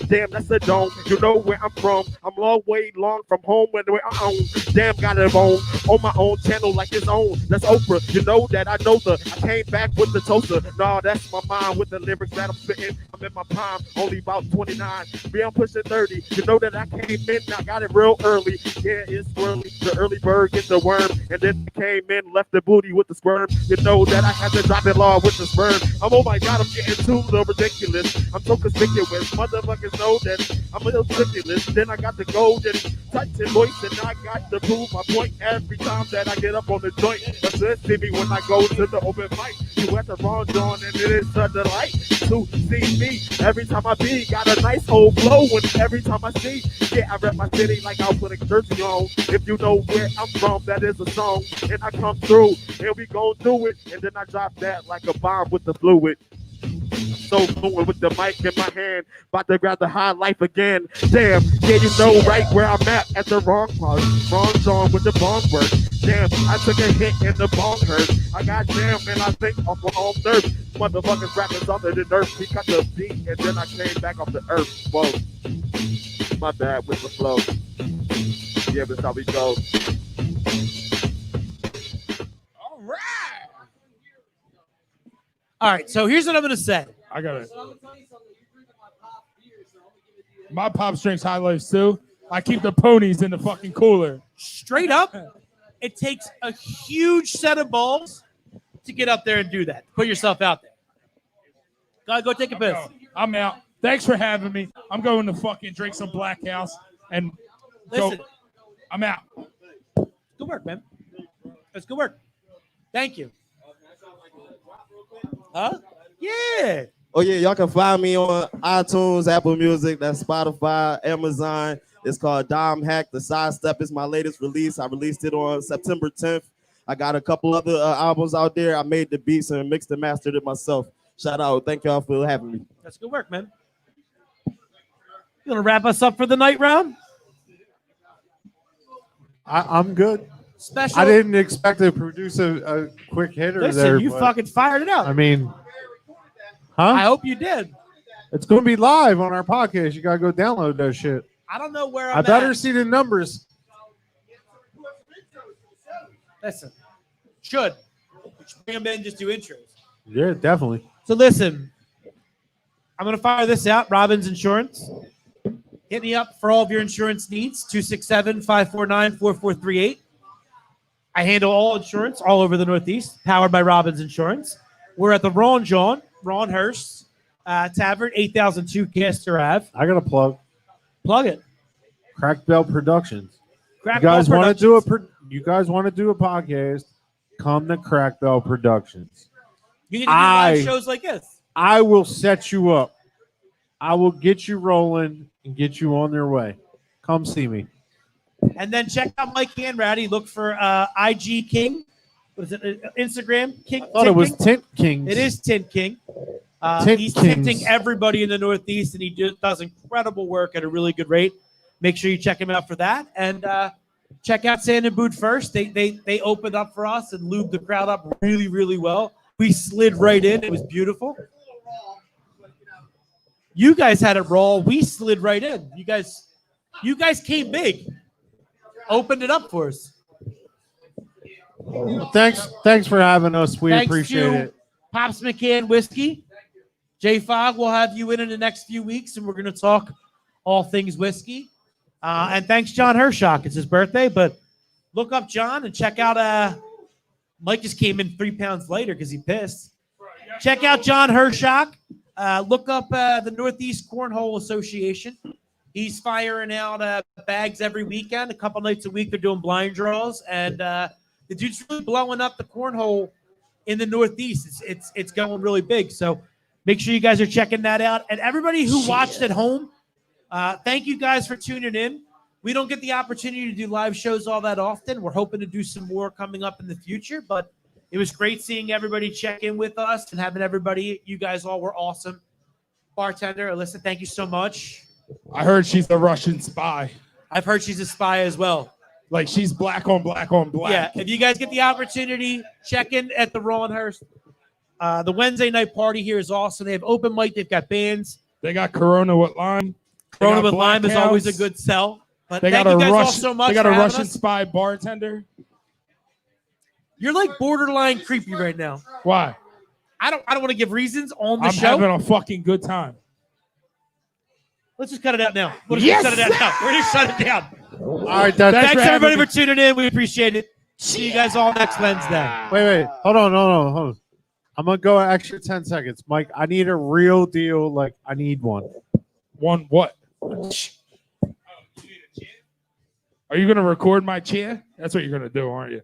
[SPEAKER 4] Damn, that's a dome. You know where I'm from. I'm long way long from home where I own. Damn, got it on my own channel like his own. That's Oprah. You know that I know I came back with the toaster. Nah, that's my mind with the lyrics that I'm spitting. I'm in my prime, only about 29. Yeah, I'm pushing 30. You know that I came in, I got it real early. Yeah, it's swirly. The early bird gets the worm, and then I came in, left the booty with the sperm. You know that I had to drop it law with the sperm. Oh my God, I'm getting too ridiculous. I'm so conspicuous. Motherfuckers know that I'm a little ridiculous. Then I got the golden touch and voice, and I got to prove my point every time that I get up on the joint. But see me when I go to the open mic. You at the wrong John, and it is a delight to see me. Every time I be, got a nice old flow, and every time I see, yeah, I rep my city like I'll put a jersey on. If you know where I'm from, that is a song, and I come through, and we gon' do it, and then I drop that like a bomb with the fluid. So fluid with the mic in my hand, about to grab the high life again. Damn, yeah, you know right where I'm at the wrong part. Wrong song with the bong work. Damn, I took a hit and the bong hurt. I got jammed and I think off my own nerve. Motherfuckers rapping under the nerve. We cut the beat and then I came back off the earth. Whoa, my bad with the flow. Yeah, that's how we go.
[SPEAKER 3] All right.
[SPEAKER 1] All right, so here's what I'm going to say.
[SPEAKER 3] I got it. My pops drinks High Life too. I keep the ponies in the fucking cooler.
[SPEAKER 1] Straight up, it takes a huge set of balls to get up there and do that. Put yourself out there. Go take a piss.
[SPEAKER 3] I'm out. Thanks for having me. I'm going to fucking drink some Black House and
[SPEAKER 1] Listen.
[SPEAKER 3] go. I'm out.
[SPEAKER 1] Good work, man. That's good work. Thank you. Huh? Yeah.
[SPEAKER 10] Oh yeah, y'all can find me on iTunes, Apple Music, that's Spotify, Amazon. It's called Dom Hack. The Sidestep is my latest release. I released it on September 10th. I got a couple other albums out there. I made the beats and mixed and mastered it myself. Shout out. Thank y'all for having me.
[SPEAKER 1] That's good work, man. You gonna wrap us up for the night round?
[SPEAKER 2] I'm good.
[SPEAKER 1] Special.
[SPEAKER 2] I didn't expect to produce a quick hitter
[SPEAKER 1] Listen,
[SPEAKER 2] there.
[SPEAKER 1] you
[SPEAKER 2] but,
[SPEAKER 1] fucking fired it out.
[SPEAKER 2] I mean,
[SPEAKER 1] I hope you did.
[SPEAKER 2] It's going to be live on our podcast. You got to go download that shit.
[SPEAKER 1] I don't know where
[SPEAKER 2] I
[SPEAKER 1] I'm
[SPEAKER 2] better
[SPEAKER 1] at.
[SPEAKER 2] see the numbers.
[SPEAKER 1] Listen, should bring them in, just do intros.
[SPEAKER 2] Yeah, definitely.
[SPEAKER 1] So listen, I'm going to fire this out. Robbins Insurance. Hit me up for all of your insurance needs, 267-549-4438. I handle all insurance all over the Northeast, powered by Robbins Insurance. We're at the Ron Hurst Tavern, 8002 Castor Ave.
[SPEAKER 2] I got a plug.
[SPEAKER 1] Plug it.
[SPEAKER 2] Crack Bell Productions.
[SPEAKER 1] Crack
[SPEAKER 2] you guys
[SPEAKER 1] Bell
[SPEAKER 2] want to do you guys want to do a podcast? Come to Crack Bell Productions.
[SPEAKER 1] You need to do live shows like this.
[SPEAKER 2] I will set you up. I will get you rolling and get you on their way. Come see me.
[SPEAKER 1] And then check out Mike Hanratty. Look for IG King. What is it? Instagram King.
[SPEAKER 2] I thought it was Tint Kings.
[SPEAKER 1] It is Tint King. He's
[SPEAKER 2] Kings.
[SPEAKER 1] tinting everybody in the Northeast, and he does incredible work at a really good rate. Make sure you check him out for that. And check out Sand and Boot First. They opened up for us and lubed the crowd up really, really well. We slid right in. It was beautiful. You guys had it raw. We slid right in. You guys came big. Opened it up for us.
[SPEAKER 2] Well, thanks for having us. We appreciate it.
[SPEAKER 1] Pops McCann Whiskey. J Fogg will have you in the next few weeks, and we're going to talk all things whiskey. And thanks, John Hershock. It's his birthday, but look up John and check out. Mike just came in 3 pounds later because he pissed. Check out John Hershock. Look up the Northeast Cornhole Association. He's firing out bags every weekend. A couple nights a week, they're doing blind draws, and the dude's really blowing up the cornhole in the Northeast. It's going really big. So make sure you guys are checking that out. And everybody who watched at home, thank you guys for tuning in. We don't get the opportunity to do live shows all that often. We're hoping to do some more coming up in the future, but it was great seeing everybody check in with us and having everybody. You guys all were awesome. Bartender, Alyssa, thank you so much.
[SPEAKER 3] I heard she's a Russian spy.
[SPEAKER 1] I've heard she's a spy as well.
[SPEAKER 3] Like she's black on black on black.
[SPEAKER 1] Yeah, if you guys get the opportunity, check in at the Rawlinghurst. The Wednesday night party here is awesome. They have open mic. They've got bands.
[SPEAKER 3] They got Corona with lime.
[SPEAKER 1] Corona with lime is always a good sell. But
[SPEAKER 3] They
[SPEAKER 1] thank
[SPEAKER 3] got
[SPEAKER 1] you
[SPEAKER 3] a
[SPEAKER 1] guys all
[SPEAKER 3] Russian.
[SPEAKER 1] so much.
[SPEAKER 3] They got a
[SPEAKER 1] for having
[SPEAKER 3] Russian
[SPEAKER 1] us.
[SPEAKER 3] spy bartender.
[SPEAKER 1] You're like borderline creepy right now.
[SPEAKER 3] Why?
[SPEAKER 1] I don't want to give reasons on the
[SPEAKER 3] I'm
[SPEAKER 1] show.
[SPEAKER 3] having a fucking good time.
[SPEAKER 1] Let's just cut it out now. We're
[SPEAKER 3] Yes,
[SPEAKER 1] just shut it out now. We're just shut it down.
[SPEAKER 2] All right,
[SPEAKER 1] Thanks everybody for tuning in. We appreciate it. See you guys all next Wednesday.
[SPEAKER 2] Wait. Hold on. I'm gonna go an extra 10 seconds, Mike. I need a real deal. Like I need one.
[SPEAKER 3] One what? Are you gonna record my chair? That's what you're gonna do, aren't you?